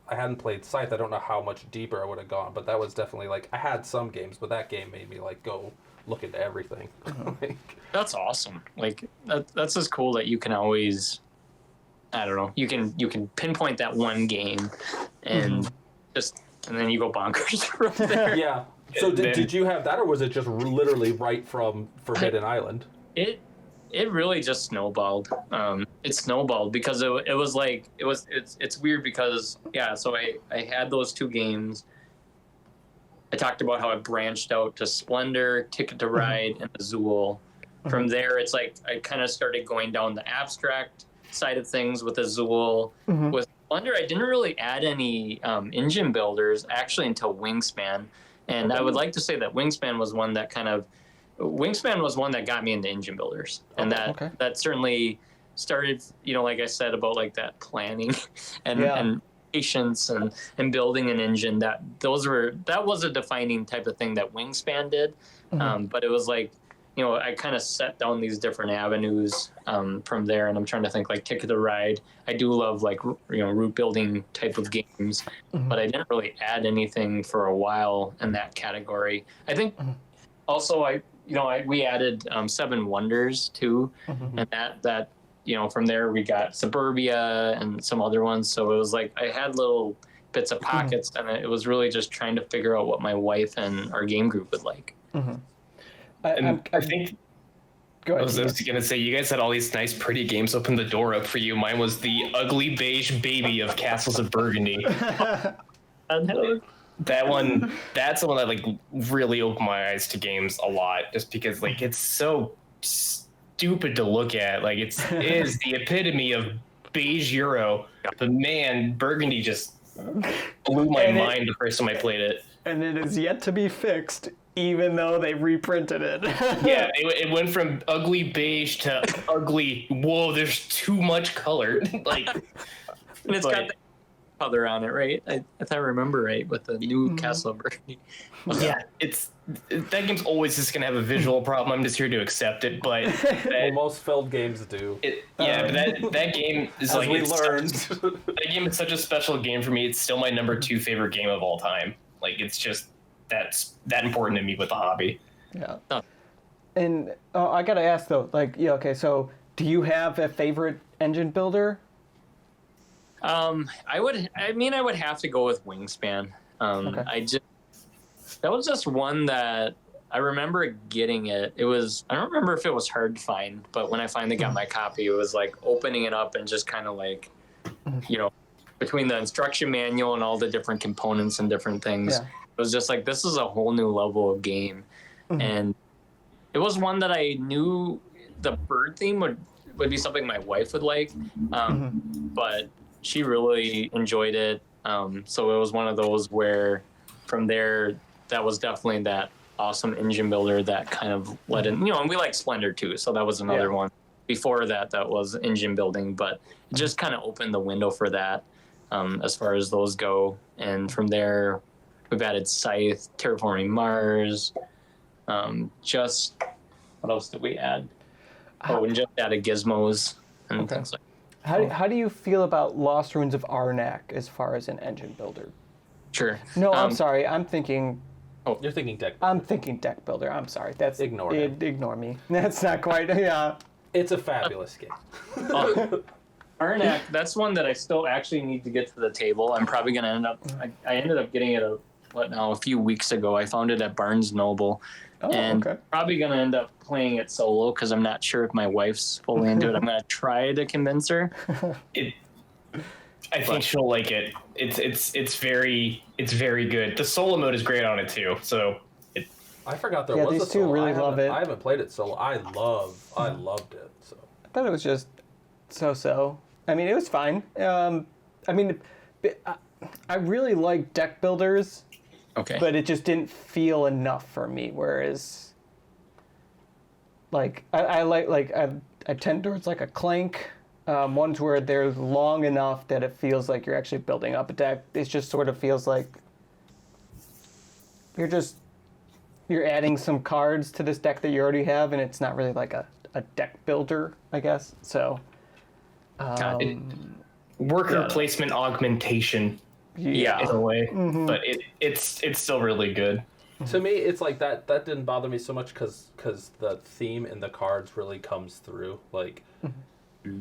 I hadn't played Scythe, I don't know how much deeper I would have gone. But that was definitely, like, I had some games, but that game made me, like, go look into everything. That's awesome. Like, that's just cool that you can always... I don't know. You can pinpoint that one game, and and then you go bonkers from there. Yeah. So did you have that, or was it just literally right from Forbidden Island? It really just snowballed. It snowballed because it's weird because So I had those two games. I talked about how I branched out to Splendor, Ticket to Ride, and Azul. From there, it's like I kind of started going down the abstract side of things with Azul. With Splendor, I didn't really add any engine builders actually until Wingspan, and I would like to say that Wingspan was one that got me into engine builders, and that certainly started, like I said about like that planning and patience and building an engine. That was a defining type of thing that Wingspan did, but it was like. I kind of set down these different avenues from there, and I'm trying to think like Ticket to Ride. I do love like route building type of games, but I didn't really add anything for a while in that category. I think also we added Seven Wonders too, and that from there we got Suburbia and some other ones. So it was like I had little bits of pockets, and it was really just trying to figure out what my wife and our game group would like. I think go ahead. I was going to say, you guys had all these nice, pretty games open the door up for you. Mine was the ugly beige baby of Castles of Burgundy. That one, that's the one that like really opened my eyes to games a lot, just because like it's so stupid to look at. Like it is the epitome of beige Euro. But man, Burgundy just blew my mind the first time I played it. And it is yet to be fixed. Even though they reprinted it. Yeah, it went from ugly beige to ugly, whoa, there's too much color. Like, and it's got the color on it, right? If I remember right, with the new Castle Burgundy. Yeah, that game's always just gonna have a visual problem. I'm just here to accept it, but Well, most filled games do. but that game is As like we it's learned. that game is such a special game for me. It's still my number 2 favorite game of all time. Like it's just that's that important to me with the hobby. Yeah. Oh. And I gotta ask though, like, yeah, okay, so do you have a favorite engine builder? I would have to go with Wingspan. Okay. That was just one that I remember getting it. I don't remember if it was hard to find, but when I finally got my copy, it was like opening it up and just kind of like, between the instruction manual and all the different components and different things, Yeah. it was just like, this is a whole new level of game. And it was one that I knew the bird theme would be something my wife would like, but she really enjoyed it. So it was one of those where from there, that was definitely that awesome engine builder that kind of led in, and we like Splendor too. So that was another one before that was engine building, but it just kind of opened the window for that as far as those go. And from there, we've added Scythe, Terraforming Mars, just what else did we add? And just added Gizmos and things like that. How do you feel about Lost Ruins of Arnak as far as an engine builder? Sure. No, I'm sorry. I'm thinking You're thinking deck. I'm thinking deck builder. I'm sorry. That's Ignore him. Ignore me. That's not quite. Yeah. It's a fabulous game. Arnak, that's one that I still actually need to get to the table. I'm probably going to end up. I ended up getting it a few weeks ago. I found it at Barnes Noble. And probably going to end up playing it solo because I'm not sure if my wife's fully into it. I'm going to try to convince her. I think she'll like it. It's very good. The solo mode is great on it too. So I forgot there was these a two solo. really love it. I haven't played it solo. I loved it. So I thought it was just so. I mean, it was fine. I mean, I really like deck builders. Okay. But it just didn't feel enough for me. Whereas, like, I tend towards like a Clank, ones where they're long enough that it feels like you're actually building up a deck. It just sort of feels like you're adding some cards to this deck that you already have, and it's not really like a deck builder, I guess. So, worker placement augmentation. Yeah. In a way, but it's still really good. to me, it's like that didn't bother me so much because the theme in the cards really comes through. Like,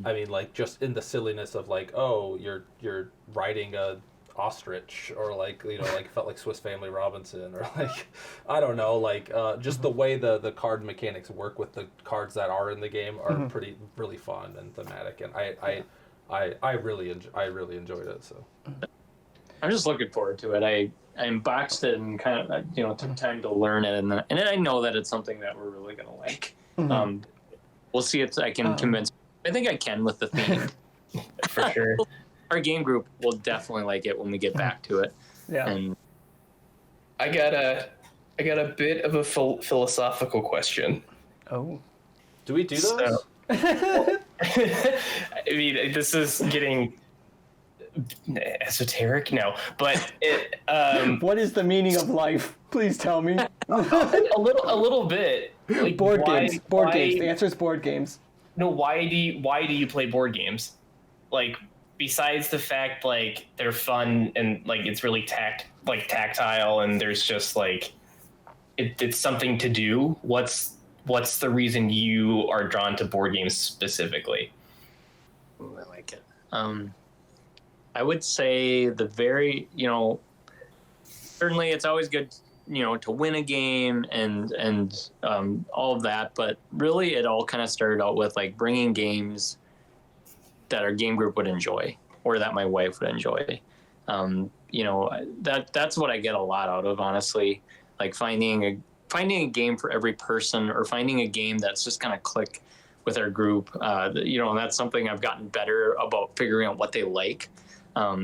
I mean, like just in the silliness of like, oh, you're riding a ostrich, or like, like it felt like Swiss Family Robinson, or like, I don't know, like just the way the card mechanics work with the cards that are in the game are really fun and thematic, and I really enjoyed it. So I'm just looking forward to it. I unboxed it and kind of took time to learn it, and I know that it's something that we're really gonna like. We'll see if I can convince. I think I can with the theme. For sure. Our game group will definitely like it when we get back to it. Yeah. And I got a bit of a philosophical question. Oh. do we do those? So- I mean, this is getting esoteric. No, but What is the meaning of life? Please tell me. a little bit. Like, Board games. Board why- games. The answer is board games. No, why do you play board games? Like, besides the fact like they're fun and like it's really tactile and there's just like it's something to do. What's the reason you are drawn to board games specifically? ooh, I like it. I would say certainly it's always good, to win a game and all of that. But really, it all kind of started out with like bringing games that our game group would enjoy, or that my wife would enjoy. That's what I get a lot out of, honestly. Like finding a game for every person, or finding a game that's just kind of click with our group. And that's something I've gotten better about, figuring out what they like.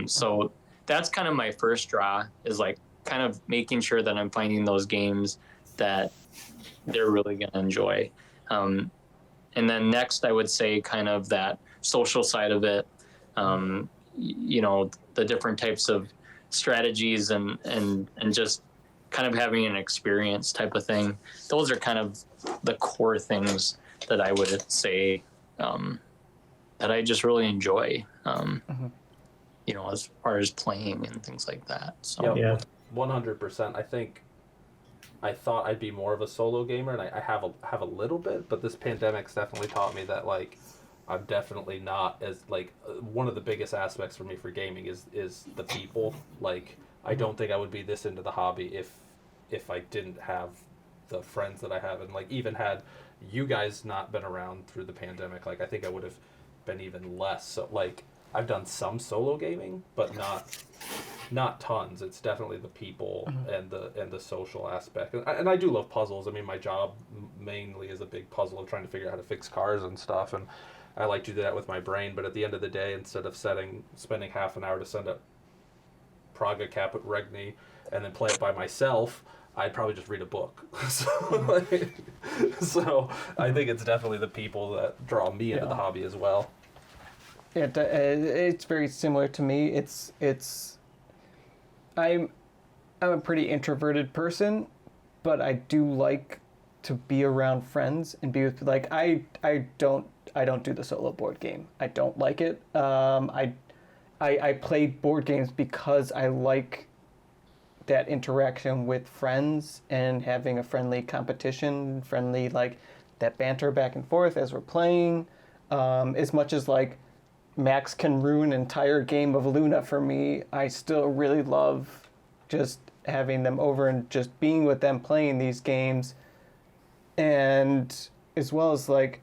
So that's kind of my first draw, is like kind of making sure that I'm finding those games that they're really going to enjoy. And then next, I would say kind of that social side of it. the different types of strategies and just kind of having an experience type of thing. Those are kind of the core things that I would say that I just really enjoy, as far as playing and things like that. So yeah, 100%. I thought I'd be more of a solo gamer, and I have a little bit, but this pandemic's definitely taught me that like I'm definitely not as like one of the biggest aspects for me for gaming is the people. Like I don't think I would be this into the hobby if I didn't have the friends that I have, and like even had you guys not been around through the pandemic, like I think I would have been even less. So like I've done some solo gaming, but not tons. It's definitely the people and the social aspect, and I do love puzzles. I mean, my job mainly is a big puzzle of trying to figure out how to fix cars and stuff, and I like to do that with my brain. But at the end of the day, instead of spending half an hour to send up Praga Caput Regni and then play it by myself, I'd probably just read a book. So I think it's definitely the people that draw me into the hobby as well. It's very similar to me. I'm a pretty introverted person, but I do like to be around friends and be with like I don't do the solo board game. I don't like it. I play board games because I like that interaction with friends and having a friendly competition, friendly like that banter back and forth as we're playing. As much as like Max can ruin an entire game of Luna for me, I still really love just having them over and just being with them playing these games. And as well as like,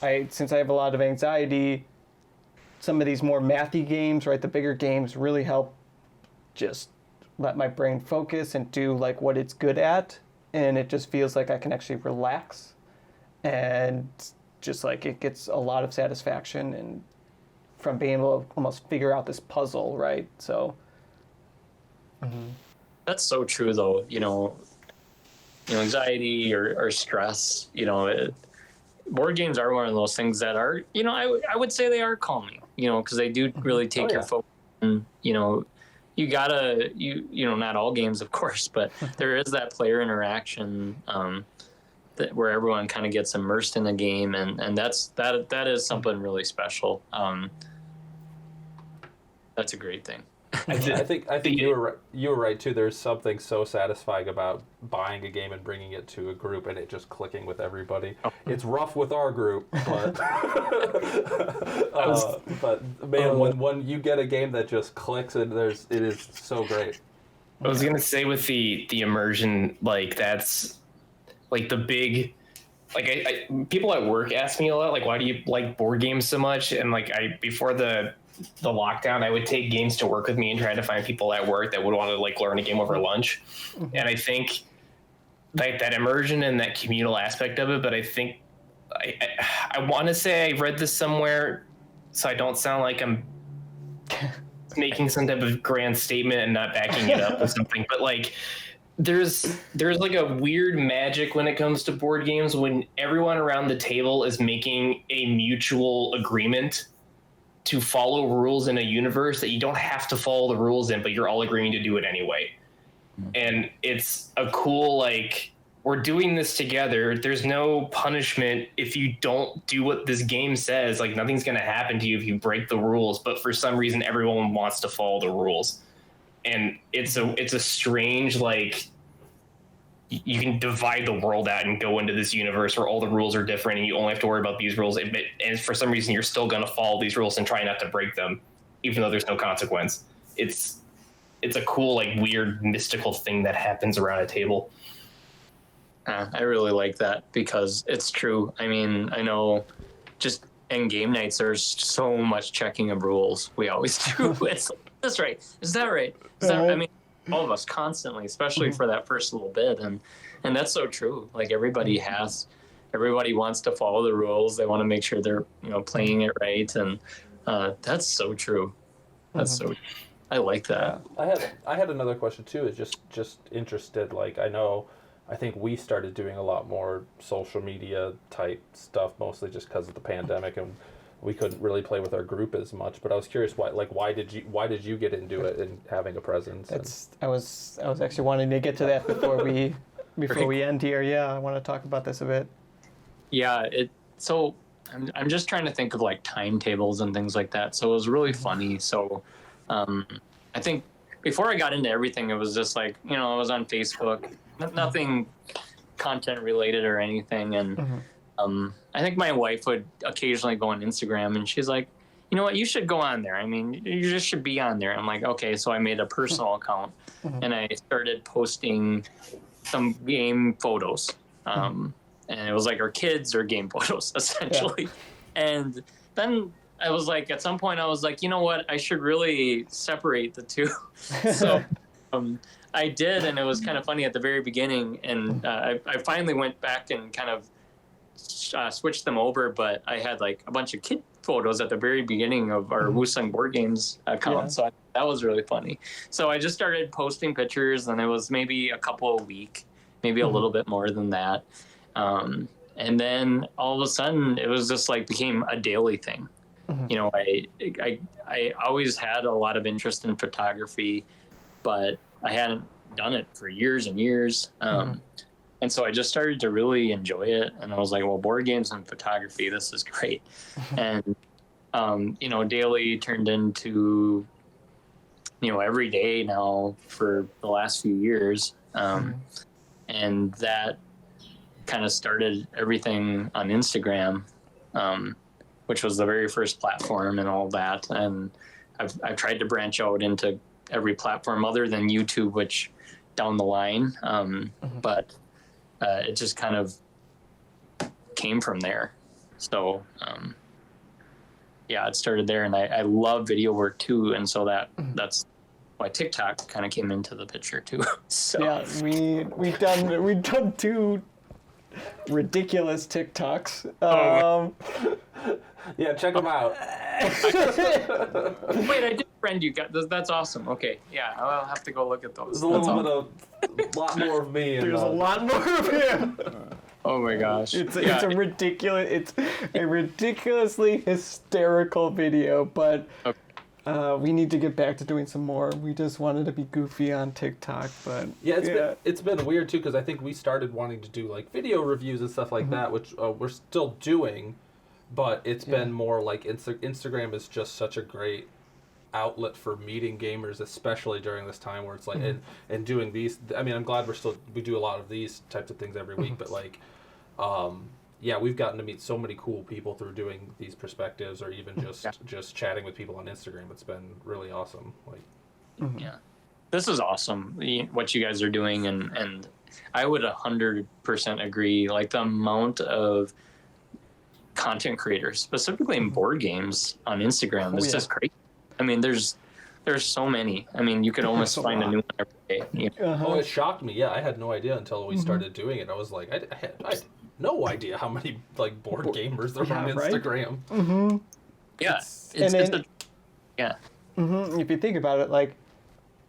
since I have a lot of anxiety, some of these more mathy games, right, the bigger games really help just let my brain focus and do like what it's good at. And it just feels like I can actually relax. And just like it gets a lot of satisfaction and from being able to almost figure out this puzzle, right? So that's so true, though. Anxiety or stress. Board games are one of those things that are, I would say they are calming. Because they do really take your focus. And, you gotta, not all games, of course, but there is that player interaction where everyone kind of gets immersed in the game, and that is something really special. That's a great thing. I think you were right too. There's something so satisfying about buying a game and bringing it to a group and it just clicking with everybody. It's rough with our group, but but man, when you get a game that just clicks and it is so great. I was gonna say with the immersion, like that's like the big, like I people at work ask me a lot, like, why do you like board games so much? And like before the lockdown, I would take games to work with me and try to find people at work that would want to like learn a game over lunch. And I think like that immersion and that communal aspect of it, but I think I want to say I read this somewhere, so I don't sound like I'm making some type of grand statement and not backing it up with something, but like there's like a weird magic when it comes to board games when everyone around the table is making a mutual agreement to follow rules in a universe that you don't have to follow the rules in, but you're all agreeing to do it anyway. And it's a cool, like, we're doing this together. There's no punishment if you don't do what this game says. Like, nothing's going to happen to you if you break the rules, but for some reason, everyone wants to follow the rules. And it's a strange, like, you can divide the world out and go into this universe where all the rules are different and you only have to worry about these rules. And for some reason, you're still going to follow these rules and try not to break them, even though there's no consequence. It's a cool, like, weird, mystical thing that happens around a table. I really like that because it's true. I mean, I know just in game nights, there's so much checking of rules. We always do. It's like, is this right? Is that right? Is that right? I mean, all of us constantly, especially for that first little bit. And that's so true. Like everybody wants to follow the rules. They want to make sure they're, playing it right. And that's so true. That's so, I like that. I had another question too. Is just interested. Like I think we started doing a lot more social media type stuff, mostly just because of the pandemic, and we couldn't really play with our group as much. But I was curious, why did you get into it and having a presence? I was actually wanting to get to that before we end here. Yeah, I want to talk about this a bit. Yeah, so I'm just trying to think of like timetables and things like that. So it was really funny. So I think before I got into everything, it was just like, I was on Facebook, nothing content related or anything. And I think my wife would occasionally go on Instagram and she's like, you know what, you should go on there. I mean, you just should be on there. I'm like, okay. So I made a personal account and I started posting some game photos. And it was like our kids or game photos essentially. Yeah. And then I was like, at some point I was like, you know what, I should really separate the two. So I did, and it was kind of funny at the very beginning. And I finally went back and kind of switched them over, but I had like a bunch of kid photos at the very beginning of our Wusung Board Games account. Yeah. So that was really funny. So I just started posting pictures, and it was maybe a couple a week, maybe a little bit more than that. And then all of a sudden it was just like became a daily thing. I always had a lot of interest in photography, but I hadn't done it for years and years. And so I just started to really enjoy it. And I was like, well, board games and photography, this is great. And, daily turned into, every day now for the last few years. And that kind of started everything on Instagram, which was the very first platform and all that. And I've tried to branch out into every platform other than YouTube, which down the line, but it just kind of came from there. So it started there, and I love video work too, and so that's why TikTok kind of came into the picture too. So yeah, we've done two ridiculous TikToks. Yeah, check them out. Wait, I did friend you guys. That's awesome. Okay, yeah, I'll have to go look at those. There's a lot more of me. There's a lot more of him. Oh my gosh. It's a ridiculously hysterical video, but we need to get back to doing some more. We just wanted to be goofy on TikTok, but it's been weird too, because I think we started wanting to do like video reviews and stuff like that, which we're still doing, but it's been more like Instagram is just such a great outlet for meeting gamers, especially during this time where it's like and doing these. I mean, I'm glad we do a lot of these types of things every week, but like we've gotten to meet so many cool people through doing these perspectives, or even just chatting with people on Instagram. It's been really awesome. Like, this is awesome what you guys are doing, and I would 100% agree. Like the amount of content creators, specifically in board games on Instagram, is just crazy. I mean, there's so many. I mean, you could almost find a new one every day. Oh, it shocked me. Yeah, I had no idea until we started doing it. I was like, I had no idea how many like board gamers there are on Instagram. Right? Yeah, if you think about it, like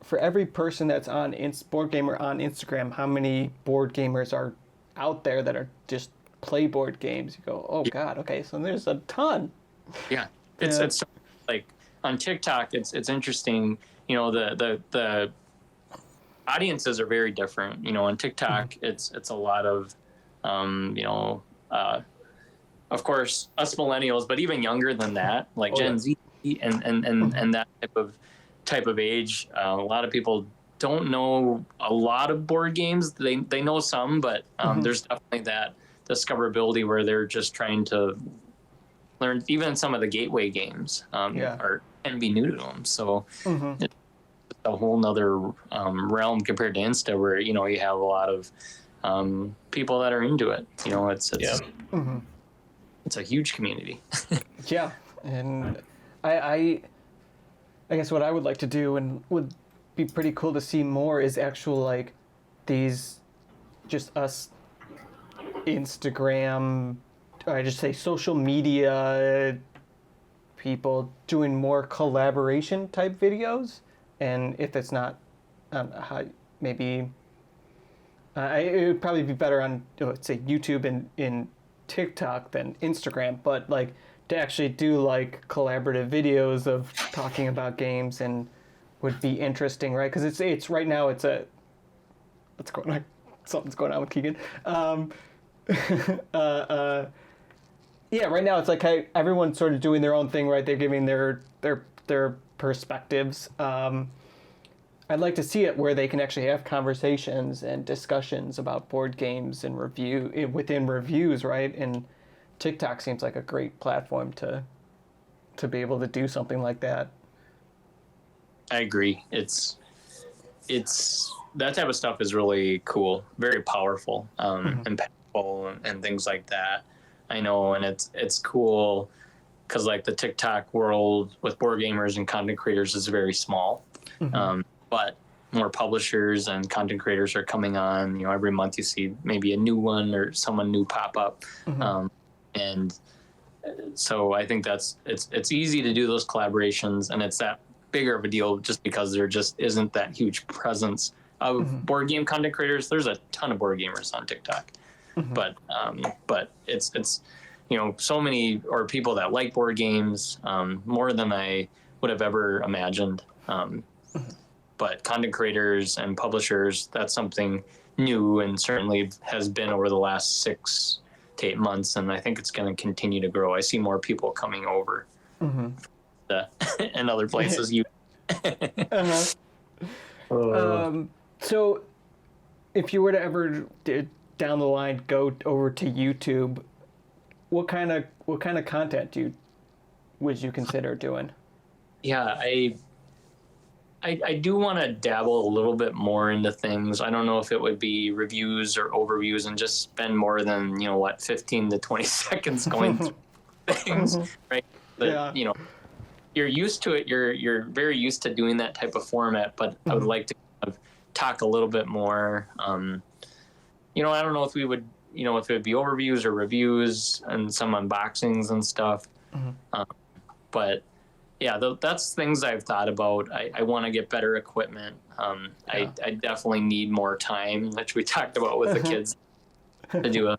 for every person that's on board gamer on Instagram, how many board gamers are out there that are just play board games? You go, oh god, okay, so there's a ton. Yeah, it's like on TikTok, it's interesting. The audiences are very different. On TikTok, it's a lot of of course us millennials, but even younger than that, like Gen Z and that type of age. A lot of people don't know a lot of board games. They know some, but there's definitely that discoverability where they're just trying to learn. Even some of the gateway games can be new to them. So it's a whole nother realm compared to Insta, where you have a lot of people that are into it. It's a huge community. Yeah, and I guess what I would like to do, and would be pretty cool to see more, is actual like these just us Instagram, or I just say social media people doing more collaboration type videos. And if it's not maybe it would probably be better on, let's say, YouTube and in TikTok than Instagram, but like to actually do like collaborative videos of talking about games and would be interesting, right? Because it's right now it's a what's going on? Something's going on with Keegan. Yeah, right now it's like everyone's sort of doing their own thing, right? They're giving their perspectives. I'd like to see it where they can actually have conversations and discussions about board games and within reviews, right? And TikTok seems like a great platform to be able to do something like that. I agree. It's that type of stuff is really cool, very powerful, impactful, and things like that. I know, and it's cool because like the TikTok world with board gamers and content creators is very small. But more publishers and content creators are coming on. Every month you see maybe a new one or someone new pop up, and so I think it's easy to do those collaborations, and it's that bigger of a deal just because there just isn't that huge presence of board game content creators. There's a ton of board gamers on TikTok, but it's so many or people that like board games more than I would have ever imagined. But content creators and publishers, that's something new and certainly has been over the last 6 to 8 months. And I think it's going to continue to grow. I see more people coming over and other places. So if you were to ever down the line go over to YouTube, what kind of content would you consider doing? Yeah, I do want to dabble a little bit more into things. I don't know if it would be reviews or overviews and just spend more than 15 to 20 seconds going through things, right? But, you're used to it. You're very used to doing that type of format. But I would like to kind of talk a little bit more. I don't know if we would, if it would be overviews or reviews and some unboxings and stuff. But yeah, that's things I've thought about. I want to get better equipment. I definitely need more time, which we talked about with the kids, to do a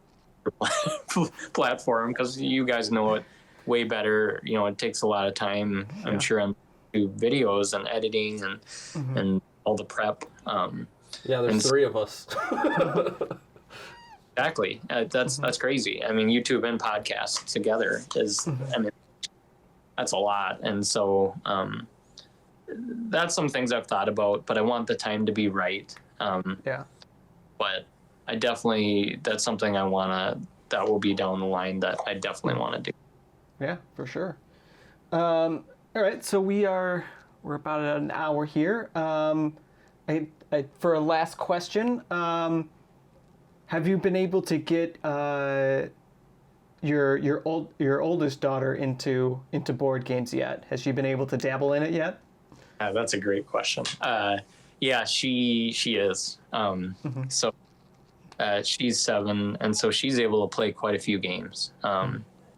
platform, because you guys know it way better. It takes a lot of time, I'm sure, on do videos and editing and all the prep. There's 3 of us. Exactly. That's crazy. I mean, YouTube and podcast together is, that's a lot. And so that's some things I've thought about, but I want the time to be right. But I definitely, that's something that will be down the line that I definitely want to do. Yeah, for sure. All right, so we're about at an hour here. For a last question, have you been able to get your oldest daughter into board games yet? Has she been able to dabble in it yet? That's a great question. Yeah, she is. So she's 7, and so she's able to play quite a few games.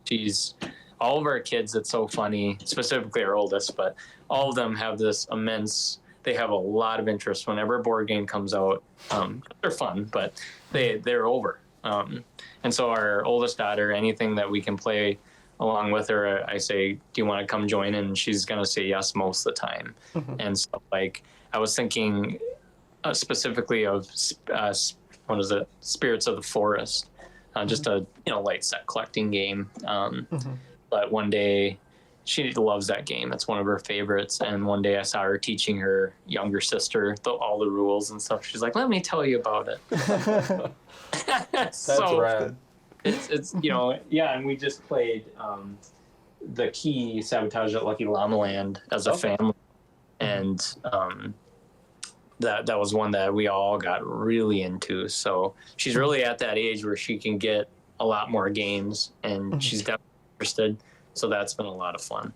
She's all of our kids. It's so funny, specifically our oldest, but all of them have this immense. They have a lot of interest whenever a board game comes out. They're fun, but they're over. And so our oldest daughter, anything that we can play along with her, I say, do you want to come join? And she's going to say yes most of the time. And so, like, I was thinking specifically of, what is it? Spirits of the Forest, just a, light set collecting game. But one day she loves that game. It's one of her favorites. And one day I saw her teaching her younger sister all the rules and stuff. She's like, let me tell you about it. That's rad. It's and we just played the Key Sabotage at Lucky Llama Land as a family, and that was one that we all got really into. So she's really at that age where she can get a lot more games, and she's definitely interested. So that's been a lot of fun.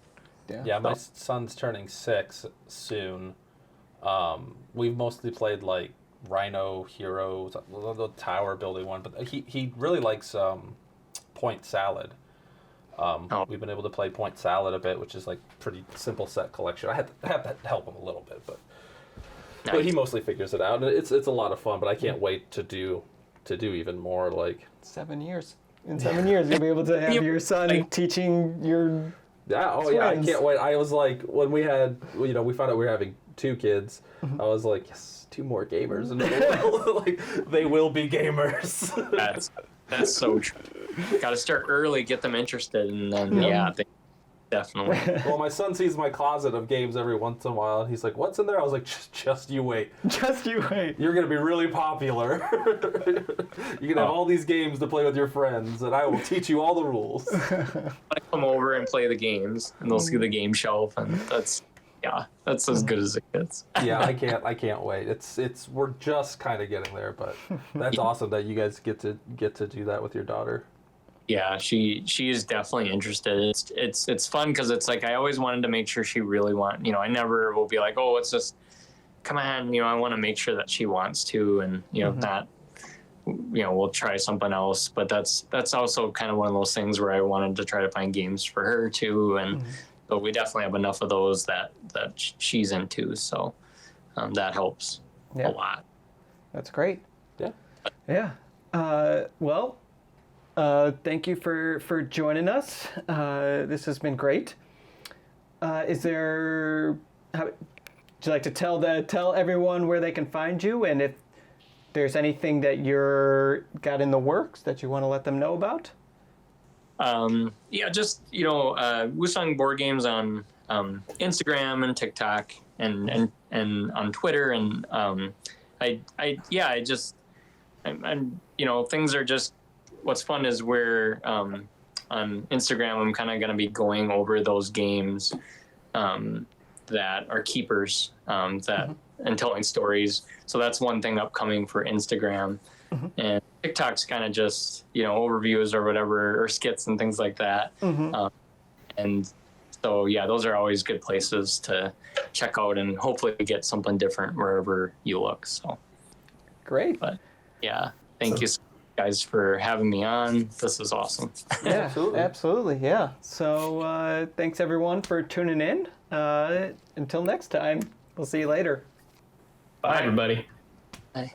Yeah, my son's turning 6 soon. We've mostly played like Rhino Heroes, the tower building one, but he really likes Point Salad. We've been able to play Point Salad a bit, which is like pretty simple set collection. I had to help him a little bit, but he mostly figures it out. And it's a lot of fun, but I can't wait to do even more. Like 7 years. In 7 years, you'll be able to have your son teaching your. Yeah, I friends. can't wait. I was like, when we had, we found out we were having 2 kids, I was like, yes, 2 more gamers, and like, they will be gamers. That's so true. Got to start early, get them interested, and then definitely. Well, my son sees my closet of games every once in a while, and he's like, "What's in there?" I was like, "Just you wait. Just you wait. You're gonna be really popular. You're gonna have all these games to play with your friends, and I will teach you all the rules." I come over and play the games, and they'll see the game shelf, and that's as good as it gets. Yeah, I can't wait. It's we're just kind of getting there, but that's awesome that you guys get to do that with your daughter. Yeah, she is definitely interested. It's fun because it's like I always wanted to make sure she really I never will be like, oh, it's just come on, I want to make sure that she wants to, and not we'll try something else. But that's also kind of one of those things where I wanted to try to find games for her too, and but we definitely have enough of those that she's into, so that helps a lot. That's great. Yeah. Yeah. Well. Thank you for joining us. This has been great. Would you like to tell everyone where they can find you, and if there's anything that you're got in the works that you want to let them know about? Just Wusong Board Games on Instagram and TikTok and on Twitter, and things are just. What's fun is we're on Instagram. I'm kind of going to be going over those games that are keepers and telling stories. So that's one thing upcoming for Instagram. And TikTok's kind of just overviews or whatever, or skits and things like that. And so those are always good places to check out and hopefully get something different wherever you look. So great. But thank you guys for having me on. This is awesome. Yeah, absolutely. Yeah. So thanks everyone for tuning in. Until next time, we'll see you later. Bye everybody. Bye.